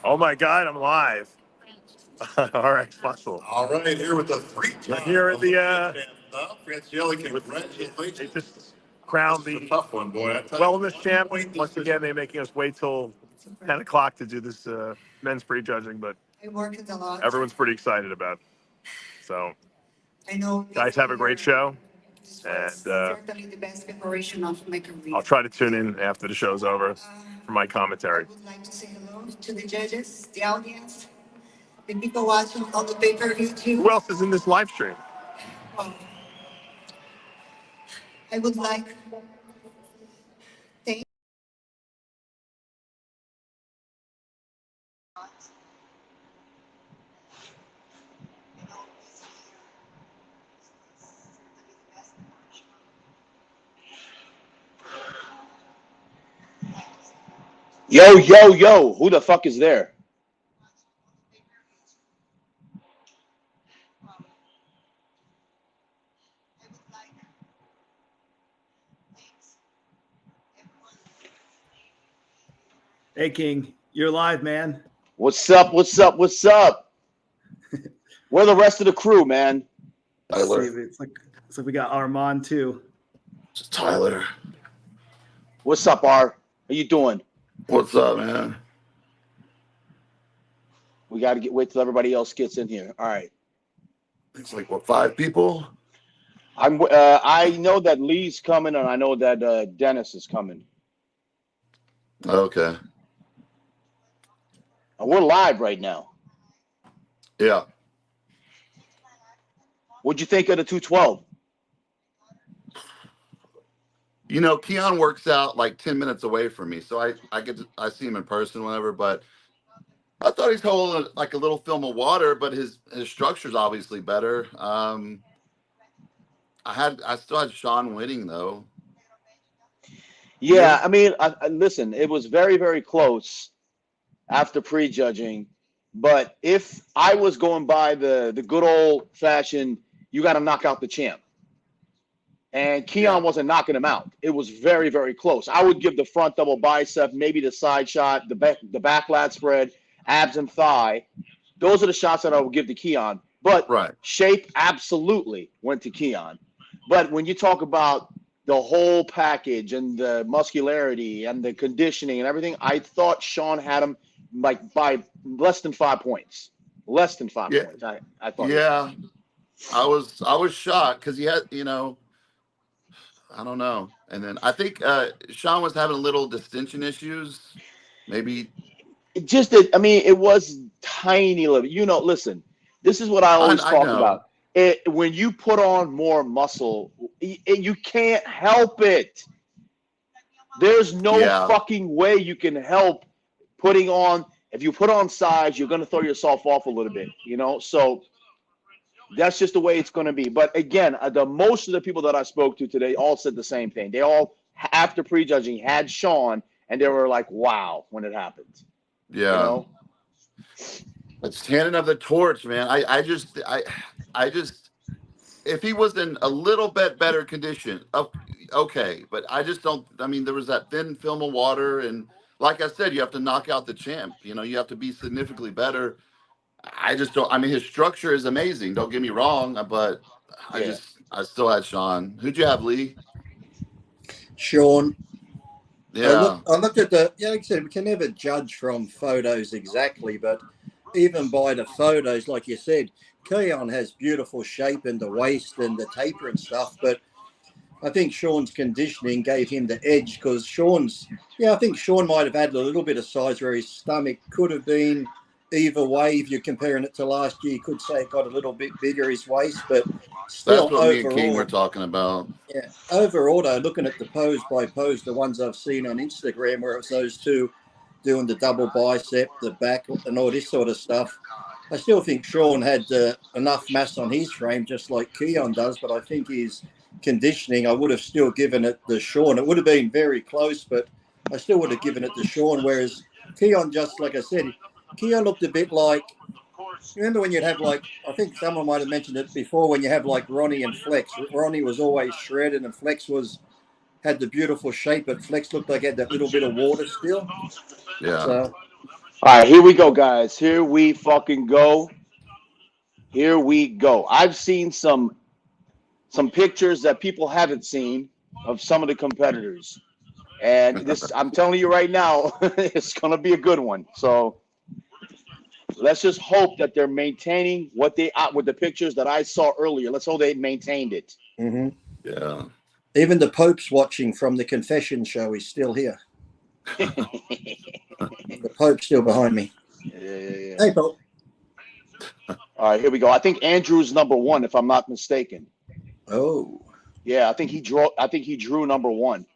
Oh my God, I'm live. All right, Fossil. All right, here with the three-time. Here in the Francielli, congratulations. they just crowned This is the a tough one, boy. wellness champ. Once again, they're making us wait till 10 o'clock to do this men's prejudging, but everyone's pretty excited about it. So, I know guys, have a great show. And certainly the best preparation of my career. I'll try to tune in after the show's over for my commentary. I would like to say hello to the judges, the audience, the people watching on the pay-per-view too. Who else is in this live stream? Well, I would like thank Yo, yo, yo, who the fuck is there? Hey, King, you're live, man. What's up? What's up? What's up? Where the rest of the crew, man? Tyler. It's like we got Armon too. Just Tyler. What's up, R? How you doing? What's up, man? We got to wait till everybody else gets in here. All right. It's like, what, 5 people? I know that Lee's coming, and I know that Dennis is coming. Okay. And we're live right now. Yeah. What'd you think of the 212? You know, Keon works out like 10 minutes away from me, so I see him in person whenever, but I thought he's holding like a little film of water, but his structure's obviously better. I still had Sean winning though. Yeah, I mean, listen, it was very, very close after prejudging, but if I was going by the good old fashioned, you got to knock out the champ. And Keon wasn't knocking him out. It was very, very close. I would give the front double bicep, maybe the side shot, the back lat spread, abs and thigh. Those are the shots that I would give to Keon. But shape absolutely went to Keon. But when you talk about the whole package and the muscularity and the conditioning and everything, I thought Sean had him like by less than 5 points. Less than 5 points. I thought. Yeah, I was shocked because he had, I don't know. And then I think Sean was having a little distension issues. Maybe. It was tiny little. Listen, this is what I always talk about. When you put on more muscle, you can't help it. There's no fucking way you can help putting on. If you put on size, you're going to throw yourself off a little bit, So that's just the way it's going to be. But again, most of the people that I spoke to today all said the same thing. They all, after prejudging, had Sean, and they were like, wow, when it happened. Yeah. It's handing of the torch, man. I just, if he was in a little bit better condition, okay. But I just don't, there was that thin film of water. And like I said, you have to knock out the champ. You have to be significantly better. I just don't. His structure is amazing. Don't get me wrong, but I still had Sean. Who'd you have, Lee? Sean. Yeah. I looked at like I said, we can never judge from photos exactly, but even by the photos, like you said, Keon has beautiful shape in the waist and the taper and stuff, but I think Sean's conditioning gave him the edge because I think Sean might have had a little bit of size where his stomach could have been either way. If you're comparing it to last year, you could say it got a little bit bigger, his waist, but still that's what me and King were talking about. Yeah, overall though, looking at the pose by pose, the ones I've seen on Instagram where it was those two doing the double bicep, the back and all this sort of stuff, I still think Sean had enough mass on his frame just like Keon does, but I think his conditioning, I would have still given it to Sean. It would have been very close, but I still would have given it to Sean, whereas Keon, just like I said, Keon looked a bit like, remember when you'd have I think someone might have mentioned it before, when you have like Ronnie and Flex. Ronnie was always shredded and Flex had the beautiful shape, but Flex looked like he had that little bit of water still. Yeah. All right, here we go, guys. Here we fucking go. Here we go. I've seen some pictures that people haven't seen of some of the competitors. And this, I'm telling you right now, it's going to be a good one. So let's just hope that they're maintaining what they with the pictures that I saw earlier. Let's hope they maintained it. Mm-hmm. Yeah. Even the Pope's watching from the confession show. He's still here. The Pope's still behind me. Yeah. Hey, Pope. All right, here we go. I think Andrew's number one, if I'm not mistaken. Oh, Yeah, I think he drew number one.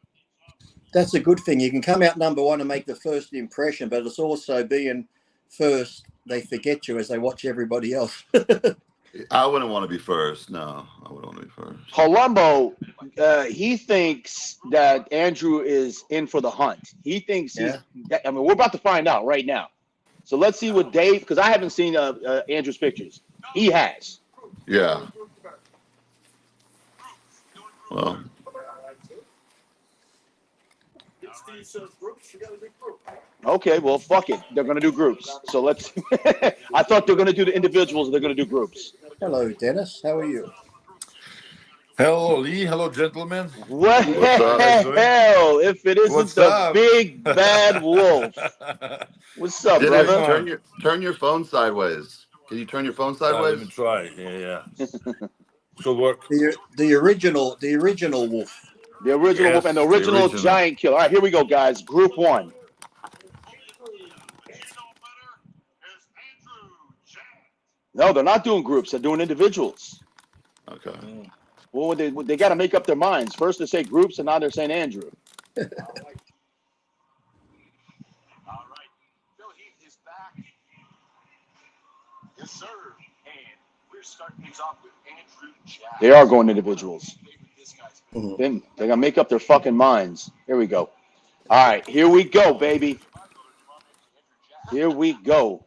that's a good thing. You can come out number one and make the first impression, but it's also being first. They forget you as they watch everybody else. I wouldn't want to be first. No, I wouldn't want to be first. Colombo, he thinks that Andrew is in for the hunt. He thinks he's. I mean, we're about to find out right now. So let's see what Dave, because I haven't seen Andrew's pictures. He has. Yeah. Well. Okay, well, fuck it. They're going to do groups. So let's. I thought they're going to do the individuals. They're going to do groups. Hello, Dennis. How are you? Hello, Lee. Hello, gentlemen. What the What's up? hell if it isn't What's the up? big bad wolf? What's up, Dennis, brother? turn your phone sideways. Can you turn your phone Let me sideways? try. Yeah. Should work. The original wolf. The original wolf Yes, and the the original original. giant killer. All right, here we go, guys. Group one. No, they're not doing groups. They're doing individuals. Okay. Well, they got to make up their minds. First they say groups, and now they're saying Andrew. All right. Phil Heath is back. Yes, sir. And we're starting things off with Andrew Jack. They are going individuals. Mhm. Then they're gonna make up their fucking minds. Here we go. All right, here we go, baby. Here we go.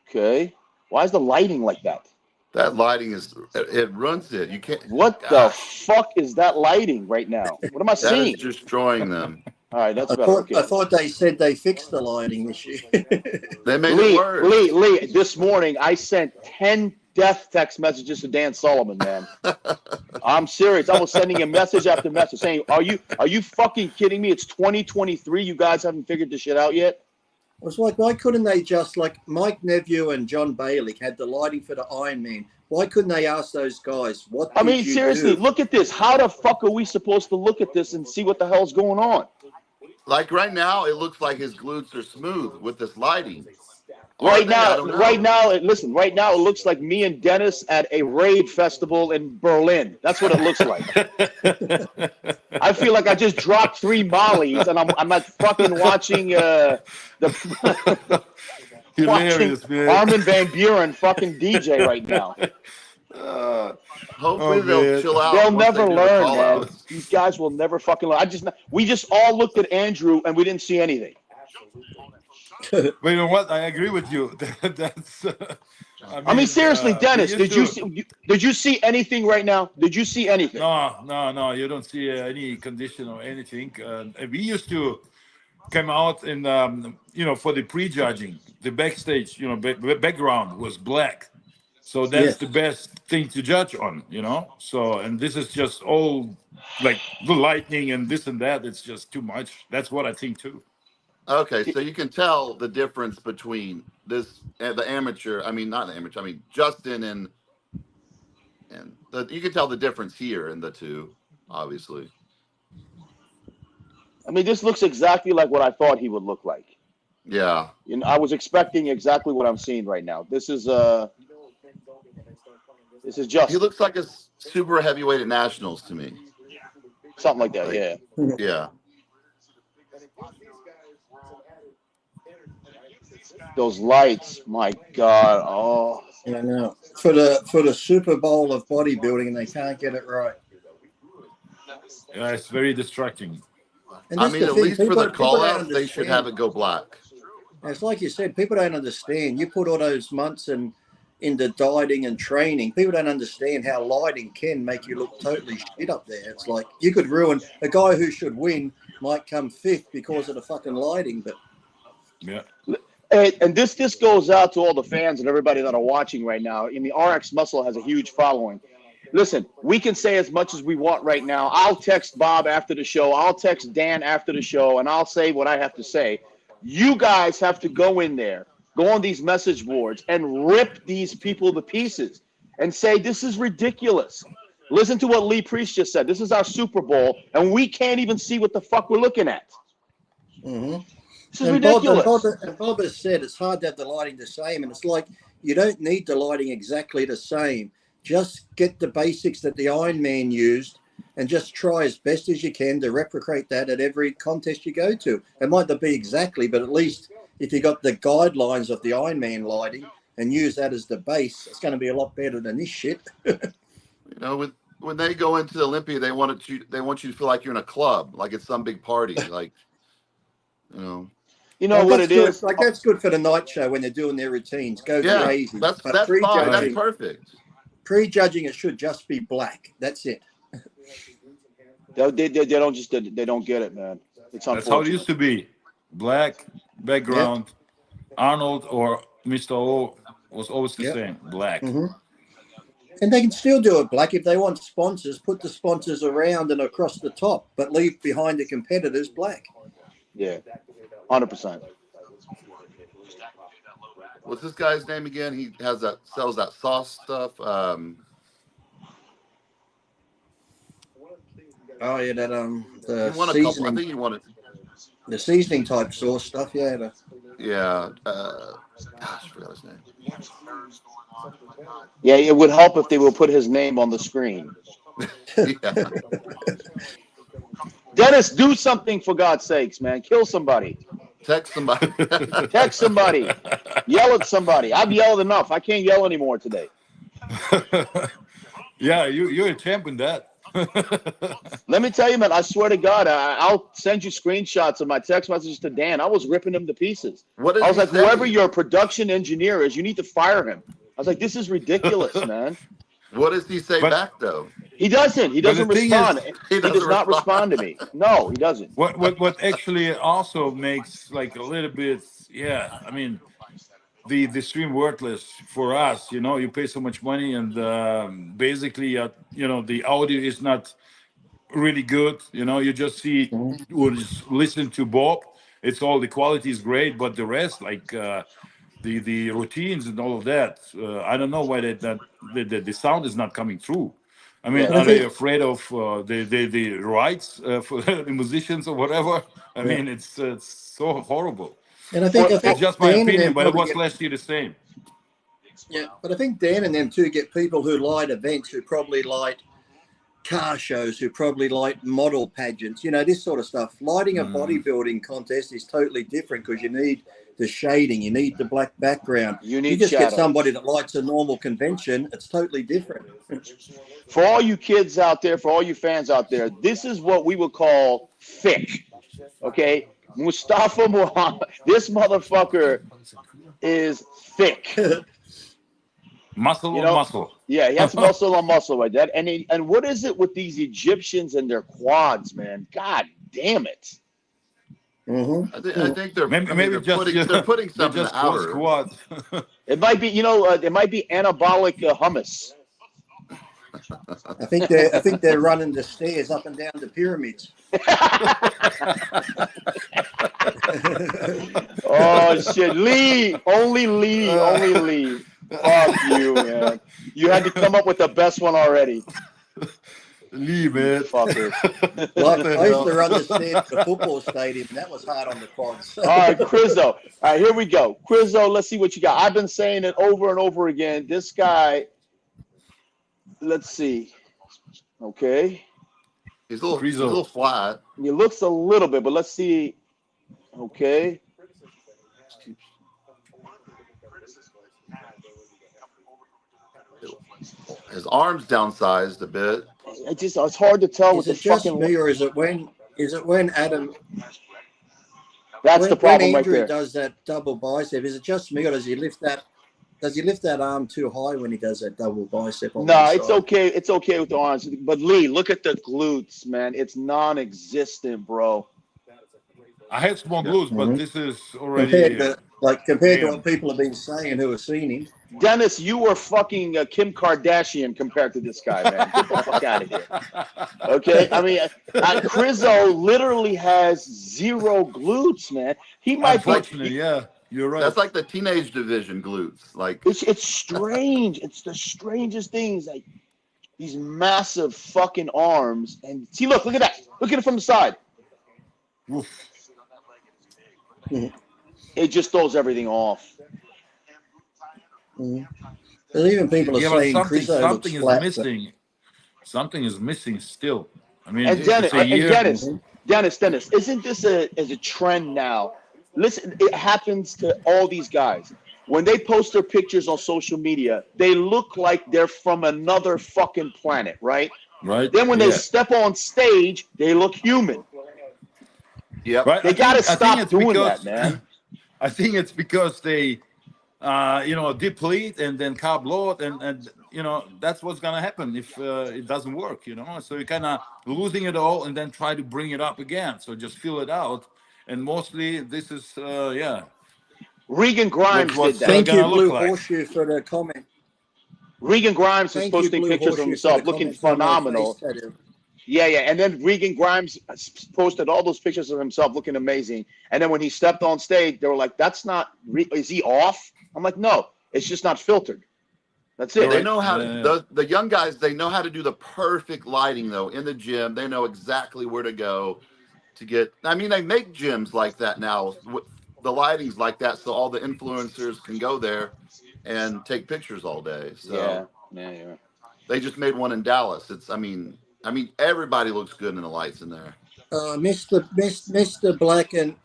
Okay. Why is the lighting like that? That lighting it runs it. You can't. What the fuck is that lighting right now? What am I That seeing? is destroying them. All right, that's better. Okay. I thought they said they fixed the lighting issue. They made it worse. Lee, this morning I sent 10 death text messages to Dan Solomon, man. I'm serious. I was sending him message after message saying, are you fucking kidding me? It's 2023. You guys haven't figured this shit out yet? I was like, why couldn't they just, like Mike Neville and John Bailey had the lighting for the Iron Man? Why couldn't they ask those guys, what I did mean, you seriously, do? look at this. How the fuck are we supposed to look at this and see what the hell's going on? Like right now, it looks like his glutes are smooth with this lighting. Right I don't know. Listen, right now it looks like me and Dennis at a rave festival in Berlin. That's what it looks like. I feel like I just dropped 3 mollies and I'm like fucking watching Hilarious, man. Armin van Buren fucking DJ right now. Hopefully they'll man. chill out. They'll once never they do the learn, call man. outs. These guys will never fucking learn. We just all looked at Andrew and we didn't see anything. But you know what? I agree with you. That's. I mean, seriously, Dennis, we used did you see anything right now? Did you see anything? No. You don't see any condition or anything. We used to come out in, for the prejudging, the backstage, background was black. So that's the best thing to judge on, So, and this is just all like the lightning and this and that. It's just too much. That's what I think too. Okay, so you can tell the difference between this the amateur. I mean, not the amateur. I mean, Justin and you can tell the difference here in the two, obviously. I mean, this looks exactly like what I thought he would look like. Yeah. I was expecting exactly what I'm seeing right now. This is Justin. He looks like a super heavyweight at nationals to me. Something like that, yeah. Yeah. Those lights, my God. Oh. Yeah, no. For the Super Bowl of bodybuilding, and they can't get it right. Yeah, it's very distracting. And I that's mean, the at thing, least for people the don't call outs, they should understand. have it go black. It's like you said, people don't understand. You put all those months into dieting and training. People don't understand how lighting can make you look totally shit up there. It's like you could ruin a guy who should win might come fifth because of the fucking lighting. But Yeah. And this goes out to all the fans and everybody that are watching right now. I mean, RX Muscle has a huge following. Listen, we can say as much as we want right now. I'll text Bob after the show. I'll text Dan after the show, and I'll say what I have to say. You guys have to go in there, go on these message boards, and rip these people to pieces and say, this is ridiculous. Listen to what Lee Priest just said. This is our Super Bowl, and we can't even see what the fuck we're looking at. mm-hmm. This is ridiculous. Bob has said it's hard to have the lighting the same, and it's like you don't need the lighting exactly the same. Just get the basics that the Iron Man used and just try as best as you can to replicate that at every contest you go to. It might not be exactly, but at least if you got the guidelines of the Iron Man lighting and use that as the base, it's going to be a lot better than this shit. You know, when they go into the Olympia, they want you to feel like you're in a club, like it's some big party, like, you know. You know what it is? Like that's good for the night show when they're doing their routines. Go crazy. That's fine. That's perfect. Prejudging, it should just be black. That's it. They don't get it, man. It's That's how it used to be. Black background. Yep. Arnold or Mr. O was always the same. Black. Mm-hmm. And they can still do it black if they want sponsors. Put the sponsors around and across the top, but leave behind the competitors black. Yeah, 100%. What's this guy's name again? He sells that sauce stuff. Oh yeah, that the seasoning. I think you wanted the seasoning type sauce stuff. Yeah. I forgot his name. Yeah, it would help if they would put his name on the screen. Dennis, do something for God's sakes, man. Kill somebody. Text somebody. Text somebody. Yell at somebody. I've yelled enough. I can't yell anymore today. Yeah, you're a champ in that. Let me tell you, man, I swear to God, I'll send you screenshots of my text messages to Dan. I was ripping him to pieces. I was like, whoever your production engineer is, you need to fire him. I was like, this is ridiculous, man. What does he say back, though? He doesn't. He doesn't respond. He does not respond to me. No, he doesn't. What actually also makes like a little bit, I mean, the stream worthless for us. You know, you pay so much money, and basically, you know, the audio is not really good. You know, you just see or just listen to Bob. It's all the quality is great, but the rest, like the routines and all of that, I don't know why the sound is not coming through. I mean, are they afraid of the rights for the musicians or whatever? I mean, it's so horrible. And I think it's just my opinion, but it was last year the same. Yeah, but I think Dan and them too get people who light events, who probably light car shows, who probably light model pageants, you know, this sort of stuff. Lighting a bodybuilding contest is totally different because you need the shading, you need the black background. You just get somebody that lights a normal convention, it's totally different. For all you kids out there, for all you fans out there, this is what we would call thick. Okay? Mustafa Muhammad, this motherfucker is thick. Muscle on muscle. Yeah, he has muscle on muscle right there. And what is it with these Egyptians and their quads, man? God damn it. Mm-hmm. I think they're they're putting something out. Squad. It might be, you know, it might be anabolic hummus. I think they're running the stairs up and down the pyramids. Oh shit, Lee, only Lee. Fuck you, man. You had to come up with the best one already. Lee, man. Fucker. I used to run the stairs at the football stadium, and that was hard on the quads. All right, Quizzo. All right, here we go. Quizzo, let's see what you got. I've been saying it over and over again. This guy, let's see. Okay. He's a little flat. He looks a little bit, but let's see. Okay. His arms downsized a bit. It's hard to tell with the fucking. Me, or is it when Adam? That's the problem when right there. Does that double bicep? Is it just me, or does he lift that? Does he lift that arm too high when he does that double bicep? No, it's okay. It's okay with the arms. But Lee, look at the glutes, man. It's non-existent, bro. I had small glutes, but this is Compared already to compared to damn. what people have been saying who have seen him. Dennis, you were fucking Kim Kardashian compared to this guy, man. Get the fuck out of here. Okay, I mean, Crizzo literally has 0 glutes, man. He might be. Unfortunately, yeah, you're right. That's like the teenage division glutes. Like It's strange. It's the strangest things. Like these massive fucking arms, and see, look at that. Look at it from the side. Oof. It just throws everything off. There's even people Yeah, are but saying Crizzo looks something is flat. missing. Something is missing still. I mean, And it's Dennis, a year. Dennis, isn't this a trend now? Listen, it happens to all these guys. When they post their pictures on social media, they look like they're from another fucking planet, right? Right. Then when they Yeah. step on stage, they look human. yep. Right. They got to I think stop it's doing because, that, man. I think it's because they, deplete and then carb load, and that's what's gonna happen if it doesn't work. So you're kind of losing it all, and then try to bring it up again. So just fill it out, and mostly this is Regan Grimes what's did that. Thank you, gonna look Blue like. Horseshoe, for the comment. Regan Grimes was Thank you, posting Blue pictures of Horseshoe, for himself the looking comments on my phenomenal. face tattoo. Yeah, and then Regan Grimes posted all those pictures of himself looking amazing. And then when he stepped on stage, they were like, "That's not. Is he off?" I'm like, "No, it's just not filtered. That's it." They know how Yeah. to, the young guys, they know how to do the perfect lighting though in the gym. They know exactly where to go to get. I mean, they make gyms like that now. The lighting's like that, so all the influencers can go there and take pictures all day. So Yeah. they just made one in Dallas. I mean, everybody looks good in the lights in there. Mr. Black and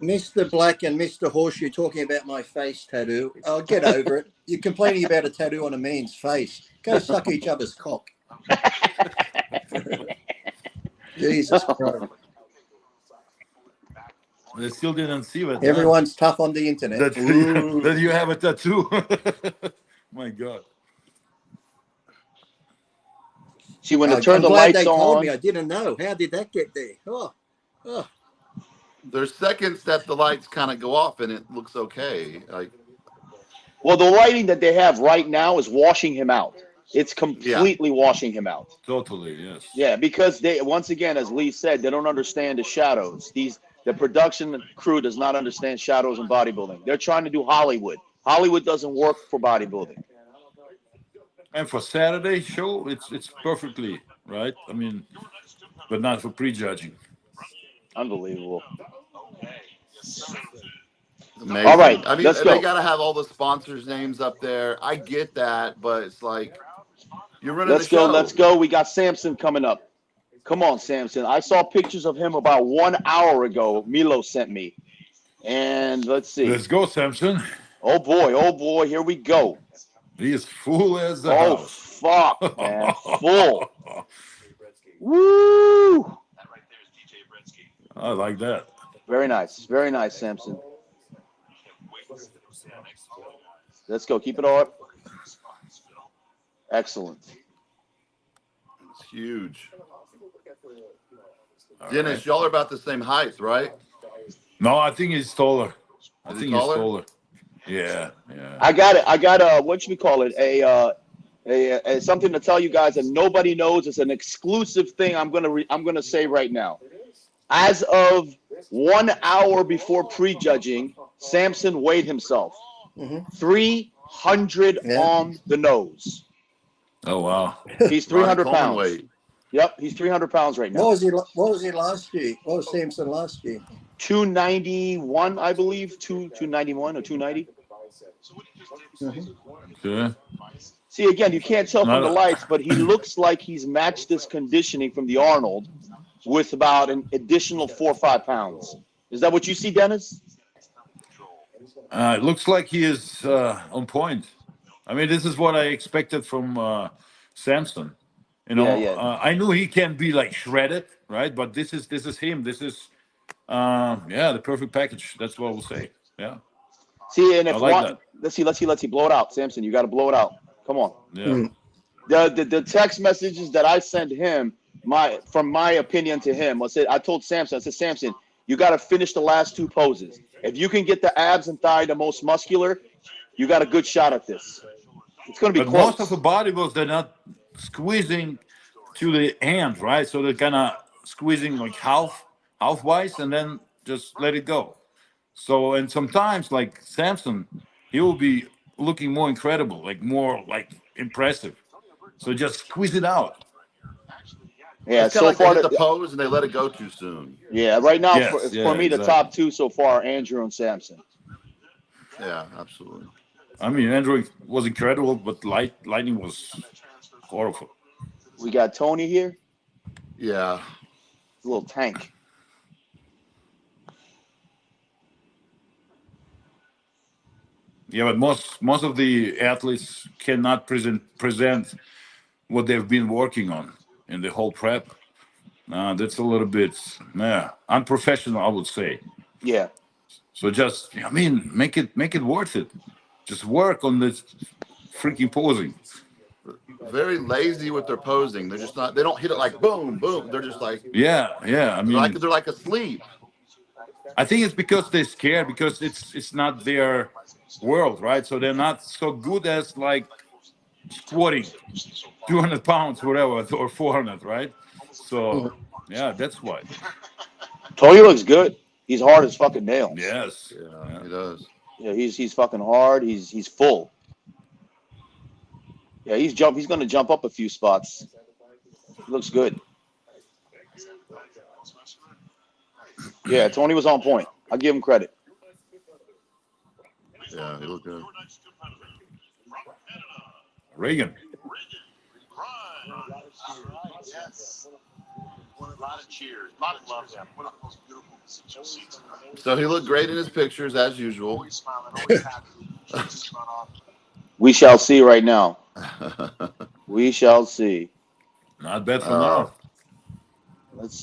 Mr. Horseshoe talking about my face tattoo. Oh, get over it. You're complaining about a tattoo on a man's face. Go suck each other's cock. Jesus Christ. They still didn't see it. Everyone's tough on the internet. That you have a tattoo. My God. See, when they I'm turn the glad lights they told on, me. I didn't know. How did that get there? Oh. There's seconds that the lights kind of go off and it looks okay. Like, well, the lighting that they have right now is washing him out. It's completely washing him out. Totally, yes. Yeah, because they, once again, as Lee said, they don't understand the shadows. The production crew does not understand shadows in bodybuilding. They're trying to do Hollywood. Hollywood doesn't work for bodybuilding. And for Saturday show, it's perfectly right. I mean, but not for prejudging. Unbelievable. amazing. All right, I mean, let's they go. got to have all the sponsors' names up there. I get that, but it's like you're running Let's the show. Let's go. We got Samson coming up. Come on, Samson. I saw pictures of him about 1 hour ago. Milo sent me. And let's see. Let's go, Samson. Oh, boy. Here we go. He is full as the Oh, house. fuck, man. Full. Woo! I like that. Very nice, Samson. Let's go. Keep it up. Excellent. It's huge. Dennis, y'all are about the same height, right? No, I think he's taller. I Is he think he's taller? taller. Yeah. I got it. What should we call it? A something to tell you guys that nobody knows. It's an exclusive thing. I'm gonna say right now. As of 1 hour before prejudging, Samson weighed himself 300 on the nose. Oh wow. He's 300 Ronnie Coleman pounds. weight. Yep, he's 300 pounds right now. What was he last year? What was Samson last year? 291, I believe. 291 or 290. Okay. See, again, you can't tell from the lights, but he looks like he's matched this conditioning from the Arnold with about an additional 4 or 5 pounds. Is that what you see, Dennis? It looks like he is on point. I mean, this is what I expected from Samson. I knew he can be like shredded, right? But this is him. This is the perfect package. That's what we'll say. Yeah. See, and if like let's see, blow it out, Samson. You got to blow it out. Come on. Yeah. The text messages that I sent him, from my opinion to him, I told Samson, Samson, You got to finish the last two poses. If you can get the abs and thigh the most muscular, you got a good shot at this. It's going to be But close. most of the bodybuilders, they're not squeezing to the end, right? So they're kind of squeezing like half-wise, and then just let it go. So, and sometimes like Samson, he will be looking more incredible, like more like impressive. So just squeeze it out. Yeah, It's kind of so like they far, hit the pose and they let it go too soon. yeah, right now Yes, for yeah, me, the exactly. top two so far are Andrew and Samson. Yeah, absolutely. I mean, Andrew was incredible, but lightning was horrible. We got Tony here, Yeah. a little tank. Yeah, but most of the athletes cannot present what they've been working on in the whole prep. That's a little bit unprofessional, I would say. Yeah, So just, I mean, make it worth it. Just work on this freaking posing. Very lazy with their posing. They're just not. They don't hit it like boom, boom. They're just like Yeah. I mean, they're like asleep. I think it's because they're scared because it's not their world, right? So they're not so good as like squatting 200 pounds, whatever, or 400, right? So yeah, that's why. Tony looks good. He's hard as fucking nails. Yes. Yeah, Yeah. he does. Yeah, he's fucking hard. He's full. Yeah, he's going to jump up a few spots. He looks good. Yeah, Tony was on point. I'll give him credit. Yeah, he looked good. Reagan. Yes. A lot of cheers. A lot of love. One of the most beautiful seats. So he looked great in his pictures as usual. Always smiling, always happy. We shall see right now. We shall see. Not bad for now. Let's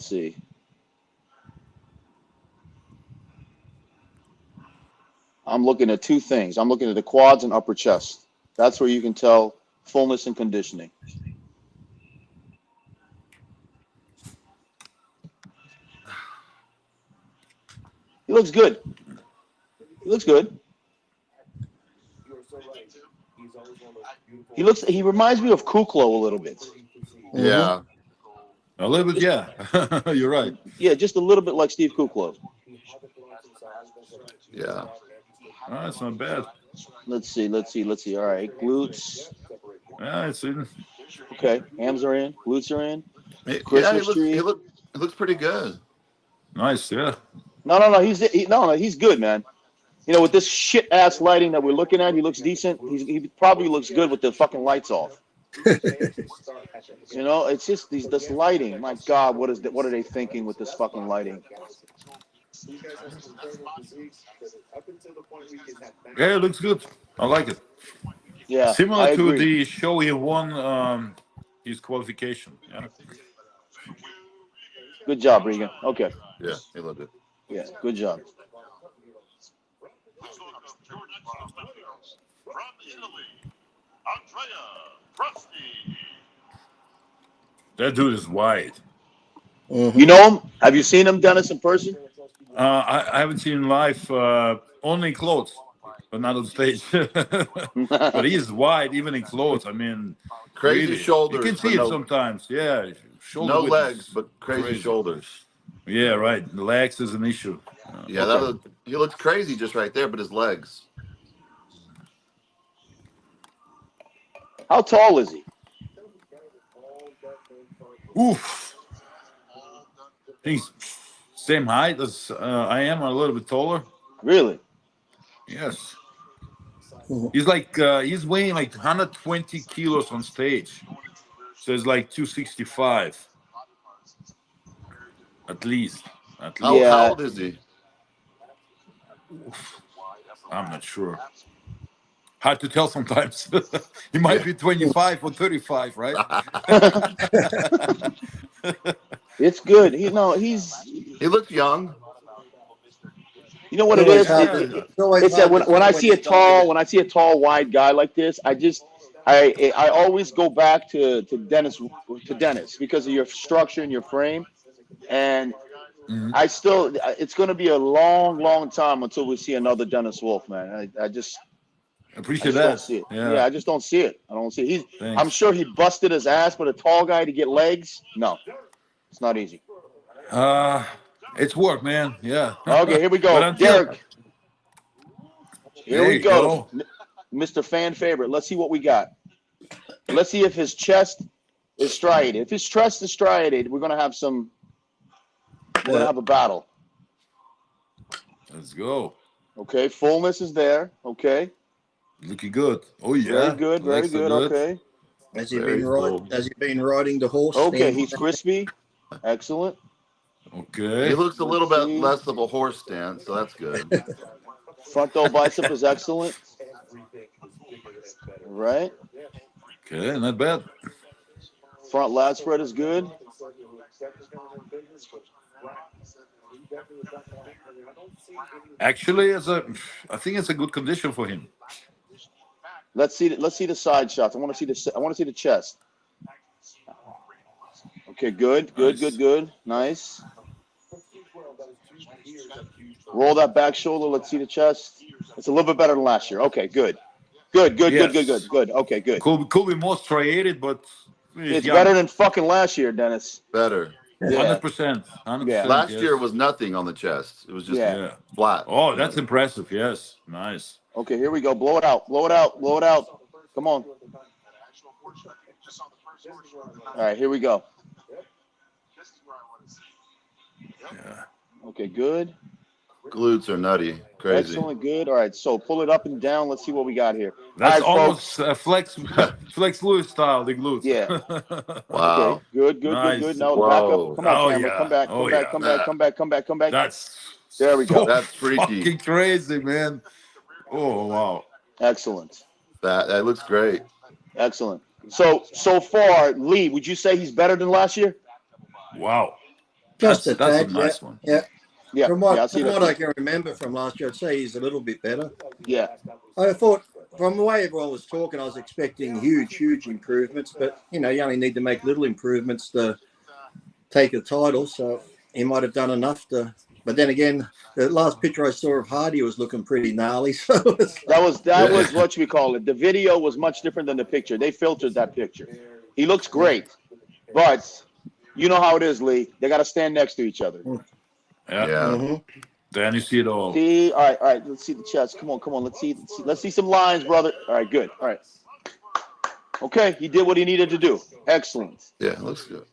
see. I'm looking at two things. I'm looking at the quads and upper chest. That's where you can tell fullness and conditioning. He looks good. He reminds me of Kuklo a little bit. Yeah. A little bit, yeah. You're right. Yeah, just a little bit like Steve Kuklo. Yeah. That's not bad. Let's see. All right, glutes. Yeah, it's in. Okay, hams are in, glutes are in. He Christmas tree. looks pretty good. Nice, yeah. No, he's good, man. You know, with this shit ass lighting that we're looking at, he looks decent. He probably looks good with the fucking lights off. You know, it's just this lighting. My God, what are they thinking with this fucking lighting? Yeah, it looks good. I like it. Yeah, Similar I to agree. the show he won his qualification. Yeah. Good job, Regan. Okay. Yeah, he looked good. Yeah, good job. From Italy, Andrea Frosty. That dude is wide. You know him? Have you seen him, Dennis, in person? I haven't seen him live, only in clothes, but not on stage. But he's wide, even in clothes. I mean, Crazy really. shoulders. You can see it sometimes. Yeah. Shoulder No width legs, is but crazy shoulders. Yeah, right. The legs is an issue. Yeah, he looks crazy just right there, but his legs. How tall is he? Oof. He's same height as I am, a little bit taller. Really? Yes. He's like he's weighing like 120 kilos on stage. So it's like 265. At least. How old is he? I'm not sure. Hard to tell sometimes. He might be 25 or 35, right? It's good. He looks young. You know what it is? It's that when I see a tall, wide guy like this, I always go back to Dennis because of your structure and your frame. And it's going to be a long, long time until we see another Dennis Wolf, man. I just Appreciate don't that. see it. Yeah. Yeah, I just don't see it. I don't see it. I'm Thanks. sure he busted his ass, but a tall guy to get legs, no, it's not easy. It's work, man. Yeah. Okay, here we But go, until Derek. Here there we you go, Mr. Fan Favorite. Let's see what we got. Let's see if his chest is striated. If his chest is striated, we're gonna have some. We're gonna have a battle. Let's go. Okay, fullness is there. Okay, Looking good. Oh yeah. very good, very Legs are good. Okay, Has he Very cool. been riding the horse? okay, stand? he's crispy. Excellent. Okay. He looks a little Let's bit see. less of a horse stance, so that's good. Front toe bicep is excellent. Right. Okay, not bad. Front lat spread is good. Actually, I think it's a good condition for him. Let's see the side shots. I want to see the chest. Okay, good. Nice. Roll that back shoulder. Let's see the chest. It's a little bit better than last year. Okay, good. Good. Yes. Okay, good. Could be more striated, but It's better than fucking last year, Dennis. Better. Yeah. 100%. 100%. Yeah. Last yes. year was nothing on the chest. It was just Yeah. Yeah. flat. Oh, that's impressive. Yes. Nice. Okay, here we go. Blow it out. Come on. All right, here we go. Yeah. Okay, good. Glutes are nutty. Crazy. Excellent, good. All right, so pull it up and down. Let's see what we got here. That's All right, folks. almost Flex Lewis style, the glutes. Yeah. Wow. Okay, good. Nice. Now Whoa. back up. Come on, Oh, camera. yeah. Come back. Oh, Come back. That's There we go. That's freaky. Fucking crazy, man. Oh wow. Excellent. That looks great. Excellent. So far, Lee, would you say he's better than last year? Wow. Just That's a a tad, nice one. Yeah. Yeah. From what, I see from that. what I can remember from last year, I'd say he's a little bit better. Yeah. I thought, from the way everyone was talking, I was expecting huge improvements, but you only need to make little improvements to take a title. So he might have done enough to. But then again, the last picture I saw of Hardy was looking pretty gnarly. So That was what we call it. The video was much different than the picture. They filtered that picture. He looks great, but you know how it is, Lee. They got to stand next to each other. Yeah. Mhm. Then you see it all. See, all right. Let's see the chest. Come on. Let's see some lines, brother. All right, good. All right. Okay, he did what he needed to do. Excellent. Yeah, it looks good.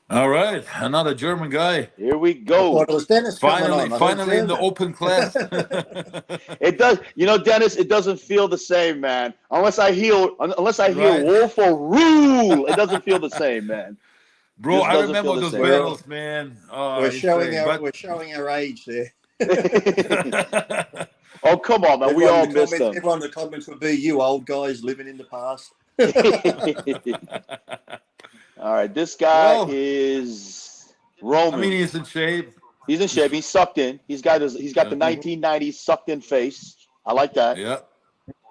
All right, another German guy. Here we I go. thought it was Dennis coming on. I heard Finally in the German. open class. It does, Dennis. It doesn't feel the same, man. Unless I hear Right. Wolf or Rule, it doesn't feel the same, man. Bro, This I doesn't remember feel the those same. battles, man. Oh, We're showing insane. our age there. Oh, come on, man. We all missed them. Everyone in the comments would be you old guys living in the past. All right, this guy Well, is I Roman. mean, he's in shape. He's in shape. He's sucked in. He's got the 1990s sucked in face. I like that. Yeah.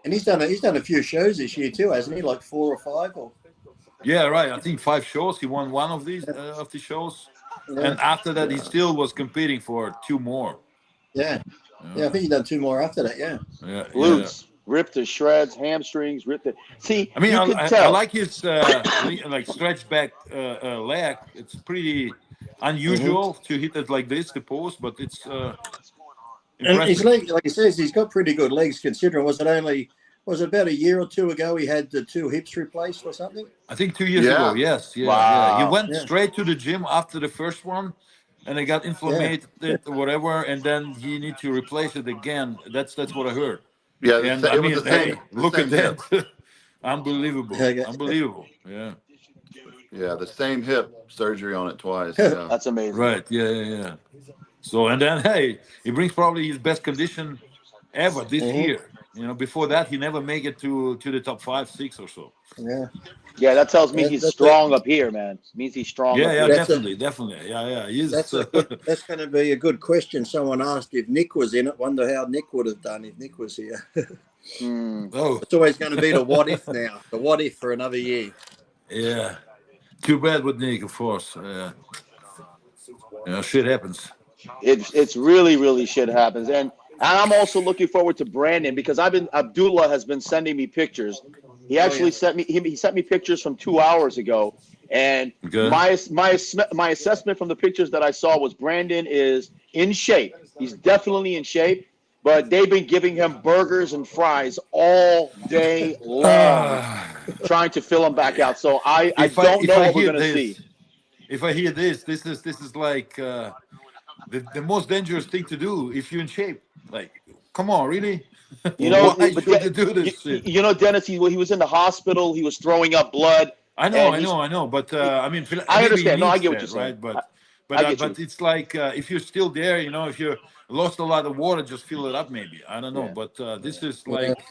And he's done a few shows this year too, hasn't he? Like 4 or 5 or Yeah, right. I think 5 shows. He won one of these of the shows, and after that, he still was competing for 2 more. yeah. I think he's done 2 more after that. Yeah. Yeah. Glutes ripped to shreds, hamstrings ripped to. See, I mean, you I can tell. like his like stretch back leg. It's pretty unusual to hit it like this, the post, but it's And impressive. his legs, like he says, he's got pretty good legs considering. Was it about a year or 2 ago he had the 2 hips replaced or something? I think 2 years Yeah. ago. Yes. Yeah. Wow. Yeah. He went Yeah. straight to the gym after the first one, and it got inflamed or whatever, and then he need to replace it again. That's what I heard. Yeah, And it I was mean, the same. hey, look at hip. that. Unbelievable. Okay. Unbelievable. Yeah. Yeah, the same hip surgery on it twice. Yeah. That's amazing. Right. Yeah. So, and then, hey, he brings probably his best condition ever this year. Before that, he never make it to the top 5, 6 or so. Yeah. Yeah, that tells me he's That's strong up here, man. Means he's strong up Yeah, here. That's definitely. Yeah. He's That's going to be a good question. Someone asked if Nick was in it. Wonder how Nick would have done if Nick was here. Hmm. oh, It's always going to be the what if now. The what if for another year. yeah. Too bad with Nick, of course. Shit happens. It's really shit happens, and I'm also looking forward to Brandon because Abdullah has been sending me pictures. He Oh actually yeah. he sent me pictures from 2 hours ago, and Okay. my assessment from the pictures that I saw was Brandon is in shape. He's definitely in shape, but they've been giving him burgers and fries all day long, trying to fill him back out. So I don't If know I what we're hear gonna see. this, this is like the most dangerous thing to do if you're in shape. Like, come on, really? You know, Why but should you do this shit? you know, Dennis, he was in the hospital. He was throwing up blood, and I know. But I mean, I maybe he understand. No, I needs get what you're that, saying. right? I get you. But it's like if you're still there, if you lost a lot of water, just fill it up. Maybe I don't know. Yeah. But this is Yeah. like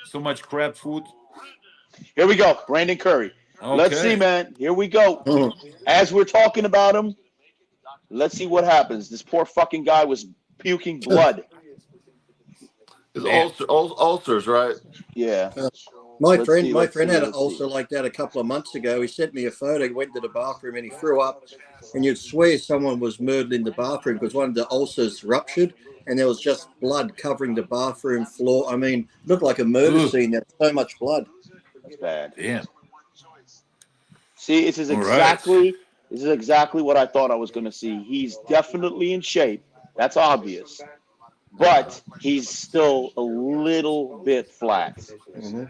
so much crap food. Here we go, Brandon Curry. Let's see, Okay. man. Here we go. Mhm. As we're talking about him, let's see what happens. This poor fucking guy was puking blood. His Damn. ulcers, right? Yeah. My Let's friend, see. my Let's friend see. had an Let's see. ulcer like that a couple of months ago. He sent me a photo. He went to the bathroom and he threw up, and you'd swear someone was murdered in the bathroom because one of the ulcers ruptured and there was just blood covering the bathroom floor. I mean, it looked like a murder Ugh. scene. There was so much blood. That's bad. Damn. See, All right. this is exactly what I thought I was going to see. He's definitely in shape. That's obvious, but he's still a little bit flat. Mm-hmm.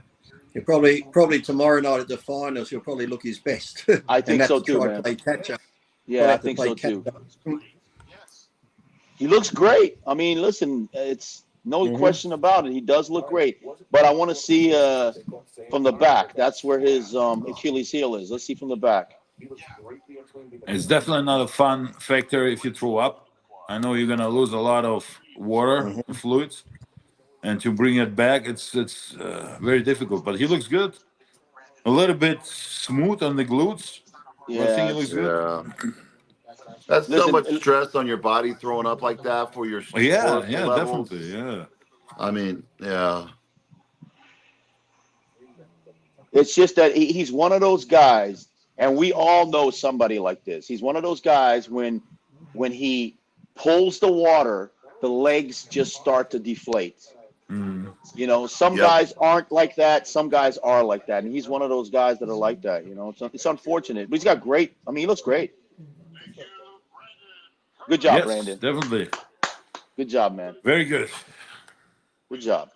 He'll probably tomorrow night at the finals, he'll probably look his best I and think have so to too, try to man. play catch up. Yeah, Probably I have to think play so catch too. up. He looks great. I mean, listen, it's no Mhm. question about it. He does look great, but I want to see from the back. That's where his Achilles heel is. Let's see from the back. It's definitely not a fun factor if you throw up. I know you're gonna lose a lot of water Mhm. fluids, and to bring it back, it's very difficult. But he looks good. A little bit smooth on the glutes, but I think Yeah, he looks good. Yeah. That's so listen, much stress on your body throwing up like that for your Yeah, cortisol yeah, definitely, levels. yeah. I mean, yeah. it's just that he's one of those guys, and we all know somebody like this. He's one of those guys when he pulls the water, the legs just start to deflate. Mm. You know, some Yep. guys aren't like that. Some guys are like that, and he's one of those guys that are like that. You know, it's unfortunate, but he's got great. I mean, he looks great. Good job, Yes, Brandon. definitely. Good job, man. Very good. Good job.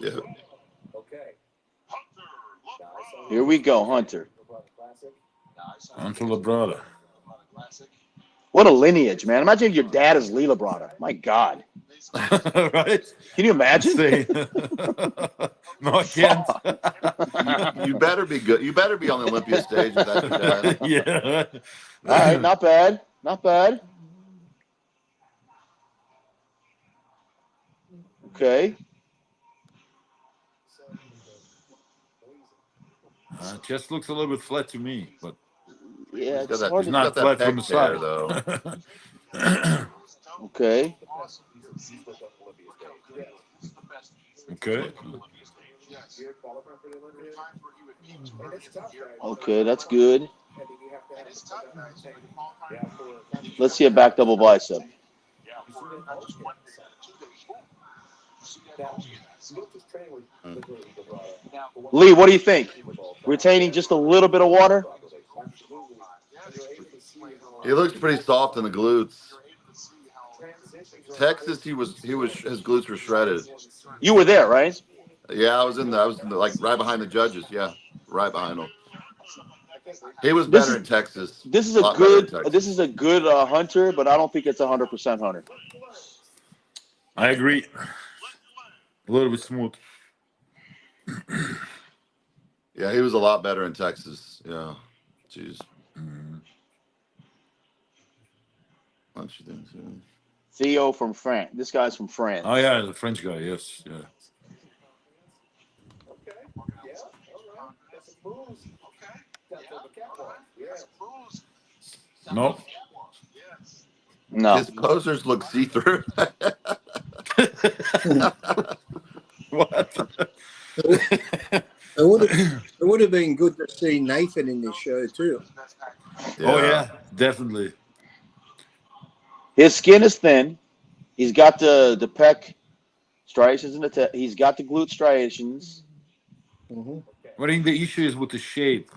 Yeah. Here we go, Hunter. Until the brother. What a lineage, man. Imagine if your dad is Leela Brada. My God. Right? Can you imagine? Insane. No, I can't. You better be good. You better be on the Olympia stage if that's your dad. Yeah. All right, not bad. Not bad. Okay. Chest looks a little bit flat to me, but Yeah, He's got it's that. hard it's He's to. not got that flat from the pec tear side. though. Okay. Okay. Okay, that's good. Let's see a back double bicep. Lee, what do you think? Retaining just a little bit of water? He looks pretty soft in the glutes. Texas, his glutes were shredded. You were there, right? Yeah, I was in the, like right behind the judges. Yeah, right behind him. He was This better is in Texas. this is A a lot better in good Texas. Hunter, but I don't think it's 100% Hunter. I agree. A little bit smooth. Yeah, he was a lot better in Texas. Yeah, jeez. What you think? Too? Theo from France. This guy's from France. Oh yeah, the French guy. Yes. Yeah. No. No. His posers look see-through. What? It would would have been good to see Nathan in this show too. Oh yeah, definitely. His skin is thin. He's got the pec striations in the he's got the glute striations. Mm-hmm. I think the issue is with the shape.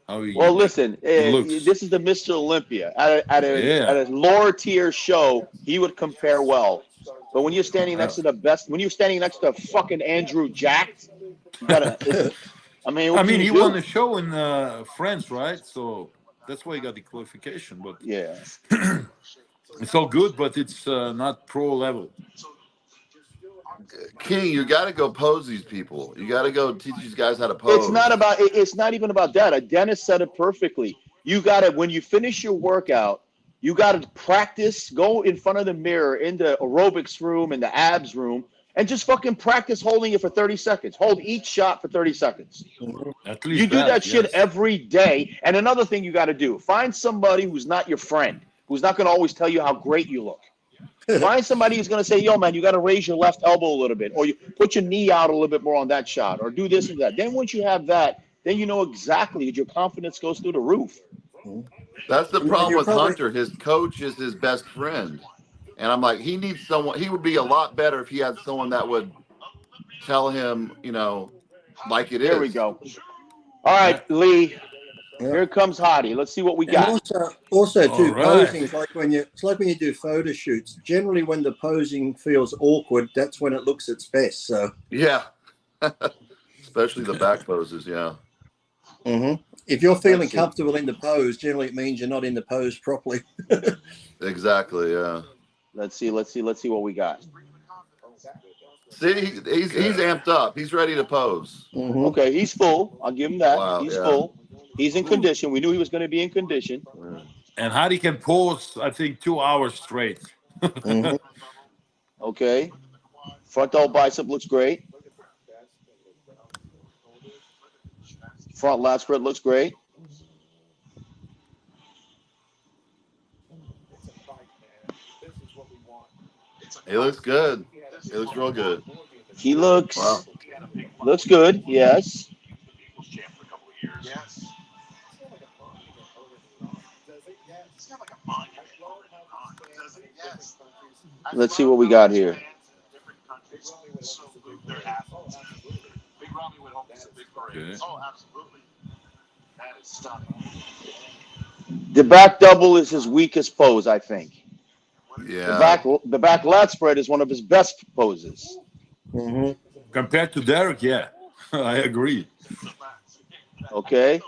How Well, listen, it looks. this is the Mr. Olympia. At Yeah. a lower tier show, he would compare well. But when you're standing next to the best, when you're standing next to fucking Andrew Jacked, you gotta. I mean, what can he you do? won the show in France, right? So that's why he got the qualification. But Yeah. it's all good, but it's not pro level. King, you got to go pose these people. You got to go teach these guys how to pose. It's not even about that. Dennis said it perfectly. You gotta, when you finish your workout, you gotta practice. Go in front of the mirror in the aerobics room, in the abs room, and just fucking practice holding it for 30 seconds. Hold each shot for 30 seconds. At least You do that shit yes. every day. And another thing you got to do, find somebody who's not your friend, who's not going to always tell you how great you look. Find somebody who's going to say, yo, man, you got to raise your left elbow a little bit, or you put your knee out a little bit more on that shot, or do this and that. Then once you have that, then you know exactly that your confidence goes through the roof. That's the problem with probably- Hunter. His coach is his best friend. And I'm like, he needs someone. He would be a lot better if he had someone that would tell him, like it is. Here we go. All right, Lee. Here comes Hottie. Let's see what we got. And also too, All right. posing is like when you do photo shoots. Generally, when the posing feels awkward, that's when it looks its best. So Yeah. Especially the back poses, yeah. mm-hmm. If you're feeling Let's see. comfortable in the pose, generally it means you're not in the pose properly. Exactly, yeah. Let's see what we got. See, he's amped up. He's ready to pose. Mm-hmm. Okay, he's full. I'll give him that. Wow, He's yeah. full. He's in condition. We knew he was going to be in condition. And Hadi can pose, I think, 2 hours straight. Mm-hmm. Okay. Front double bicep looks great. Front lat spread looks great. He looks good. He looks real good. He looks Wow. looks good. Yes. Yes. It's kind of like a monument. Yes. Let's see what we got here. Different countries, so they're athletes. Big Ramy would hope it's a big parade. Okay. Oh, absolutely. That is stunning. The back double is his weakest pose, I think. Yeah. The back lat spread is one of his best poses. Mm-hmm. Compared to Derek, yeah, I agree. Okay.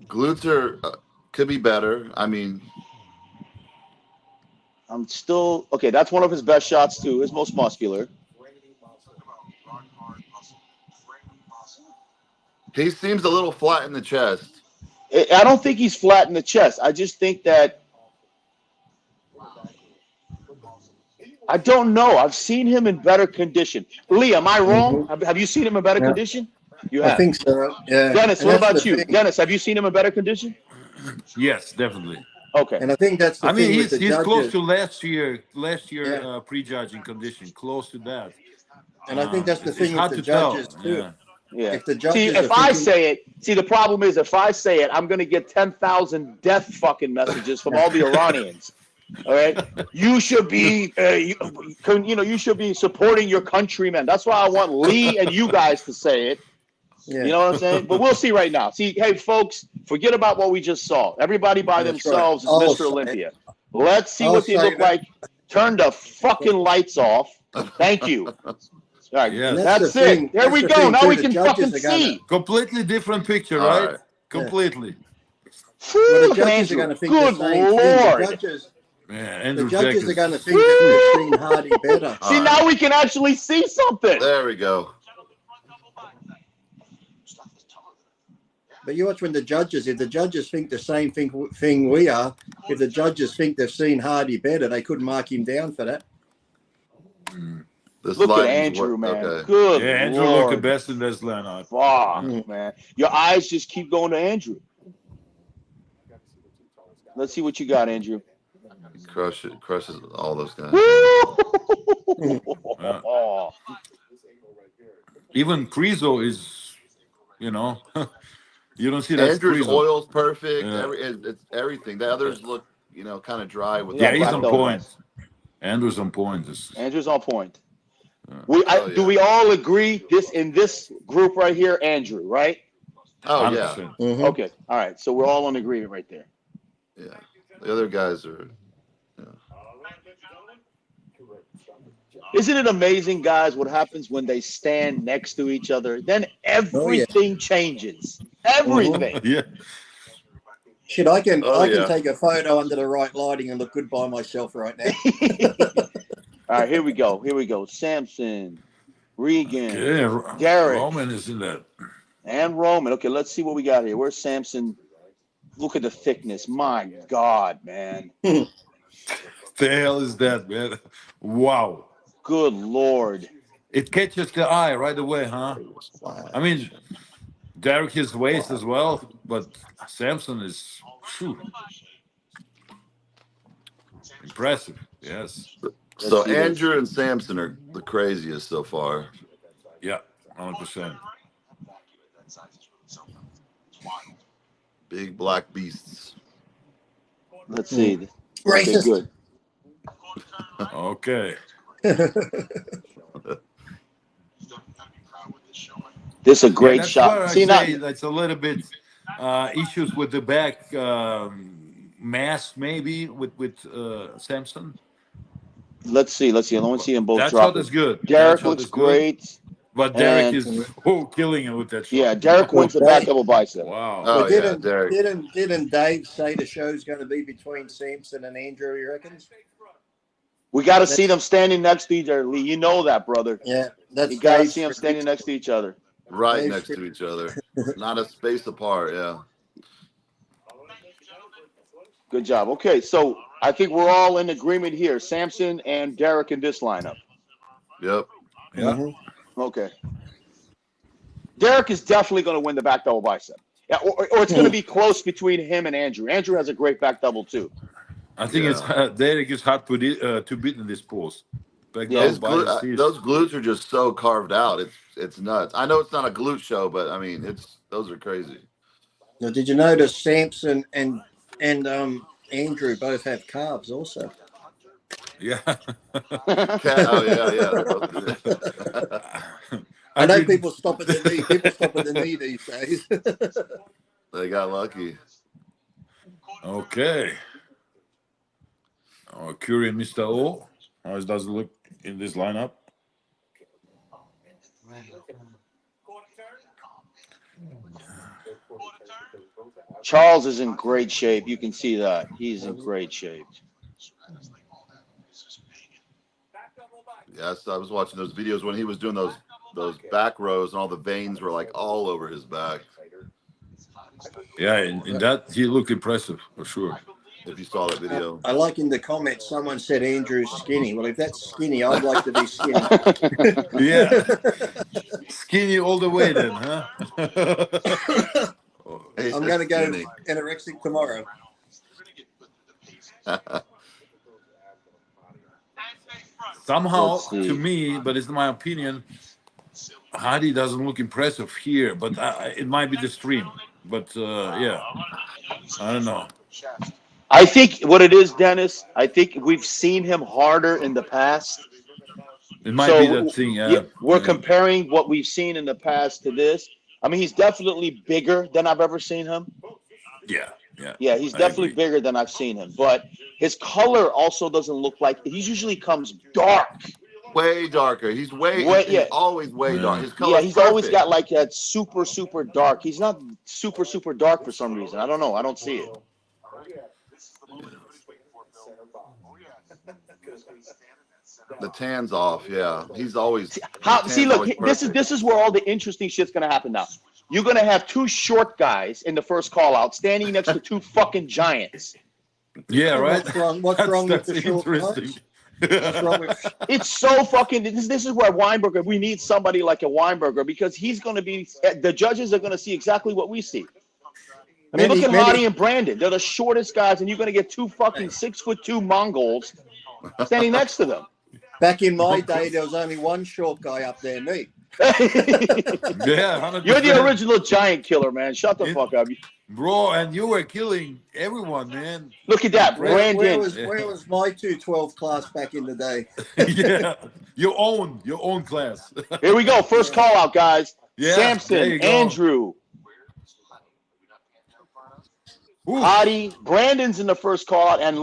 Glutes are could be better. I mean, I'm still okay. That's one of his best shots too. His most muscular. he seems a little flat in the chest. I don't think he's flat in the chest. I just think that I don't know. I've seen him in better condition. Lee, am I wrong? Have you seen him in better Yeah. condition? You I have. think so. Yeah. Dennis, And what that's about the you? thing. Dennis, have you seen him in better condition? Yes, definitely. Okay. And I think that's the I mean, thing with the he's close judges. to last year Yeah. prejudging condition, close to that. And I think that's the It's thing with hard the to tell. judges too. Yeah. Yeah. If the See, judges if are I thinking- say it, the problem is if I say it, I'm going to get 10,000 death fucking messages from all the Iranians. All right, you should be, you should be supporting your countrymen. That's why I want Lee and you guys to say it. Yeah. You know what I'm saying? But we'll see right now. See, hey, folks, forget about what we just saw. Everybody by That's themselves right. I'll is say Mr. it. Olympia. Let's see I'll what they say look that. like. Turn the fucking lights off. Thank you. All right, Yeah. And that's the it. thing- There that's we the go. thing, Now too. we The can judges fucking are gonna- see. Completely different picture, All right? right. Completely. Well, Whew, the judges are Andrew. going to think Good the same thing. Lord. Yeah, The Andrew judges Jack are going to is- think that they've seen Hardy better. See, now we can actually see something. There we go. But you watch when if the judges think the same thing we are, if the judges think they've seen Hardy better, they couldn't mark him down for that. This Look at lighting's Andrew, man. Okay. Good Yeah, Andrew Lord. looked the best in this lineup. Fuck, man. Your eyes just keep going to Andrew. Let's see what you got, Andrew. Crushes all those guys. Oh, Even Krizo is You know, you don't see that Andrew's squeeze. oil's perfect. Yeah. It's everything. The others look, kind of dry with Yeah, Yeah, the he's black on oil. double point. bicep. Andrew's on point. This is- Andrew's on point. Oh, Do yeah. we all agree in this group right here, Andrew, right? Oh, yeah. 100%. Mhm. Okay. All right. So we're all in agreement right there. Yeah. The other guys are. Isn't it amazing, guys, what happens when they stand next to each other? Then everything changes. Everything. Yeah. Shit, I can Oh, yeah. take a photo under the right lighting and look good by myself right now. All right, here we go. Here we go. Samson, Regan, Okay. Derek, Roman is in that. and Roman. Okay, let's see what we got here. Where's Samson? Look at the thickness. My God, man. The hell is that, man? Wow. Good Lord. It catches the eye right away, huh? I mean, Derek his waist as well, but Samson is phew, impressive. Yes. So see this. Andrew and Samson are the craziest so far. Yeah, 100%. Big black beasts. Let's see. Okay, Racist. good. Okay. This is a great that's shot. where I See, say now, that's a little bit issues with the back mass, maybe with Samson. let's see. Let's see. I want to see them both That drop shot it. is good. Derek That shot looks is good. great. But Derek And- is killing it with that shot. Yeah, Derek wins the back double bicep. Wow. Oh, Well, yeah, Derek. didn't Dave say the show's going to be between Samson and Andrew? You reckon? We got to see them standing next to each other, Lee. You know that, brother. Yeah, that's You got to Dave's see them standing next to each other. Right Dave next to each other. Not a space apart, yeah. Good job. Okay, so I think we're all in agreement here. Samson and Derek in this lineup. Yep. Yeah. Mhm. Okay. Derek is definitely going to win the back double bicep. Yeah, or it's going to be close between him and Andrew. Andrew has a great back double too. I think it's Derek is hard to beat in this pose. Back Yeah. down by his teeth. Those glutes are just so carved out. It's nuts. I know it's not a glute show, but I mean those are crazy. Now, did you notice Samson and Andrew both have calves also? Yeah. Oh yeah. I know didn't- people stop at the knee. People stop at the knee these days. They got lucky. Okay. Curry and Mr. O. How does it look in this lineup? Charles is in great shape. You can see that. He's in great shape. Yes, I was watching those videos when he was doing those back rows and all the veins were like all over his back. Yeah, in that he looked impressive for sure. If you saw that video. I like in the comments someone said Andrew's skinny. Well, if that's skinny, I'd like to be skinny. Yeah. Skinny all the way then, huh? I'm going to go anorexic tomorrow. Somehow, Let's see. to me, but it's my opinion, Hadi doesn't look impressive here, but it might be the stream. But yeah, I don't know. I think what it is, Dennis, I think we've seen him harder in the past. It might be that thing. Yeah, we're comparing what we've seen in the past to this. I mean, he's definitely bigger than I've ever seen him. Yeah. Yeah, he's I definitely agree. bigger than I've seen him. But his color also doesn't look like he usually comes dark. Way darker. He's always way dark. His color Yeah, he's always got like that super dark. He's not super dark for some reason. I don't know. I don't see it. The tan's off. Yeah, he's always. See, look, this is where all the interesting shit's gonna happen now. You're gonna have two short guys in the first call out standing next to two fucking giants. Yeah, right. What's wrong with That's the short interesting. guys? What's wrong with It's so fucking. This is where Weinberger. We need somebody like a Weinberger because he's gonna be. The judges are gonna see exactly what we see. I mean, look at Hadi and Brandon. They're the shortest guys, and you're gonna get two fucking 6'2" Mongols standing next to them. Back in my day, there was only one short guy up there, me. Yeah, 100%. You're the original giant killer, man. Shut the fuck up. Bro, and you were killing everyone, man. Look at that, Where Brandon. was my 212 class back in the day? Yeah, your own class. Here we go. First call out, guys. Yeah, there Samson, you go. Andrew, Ooh. Hottie, Brandon's in the first call out, and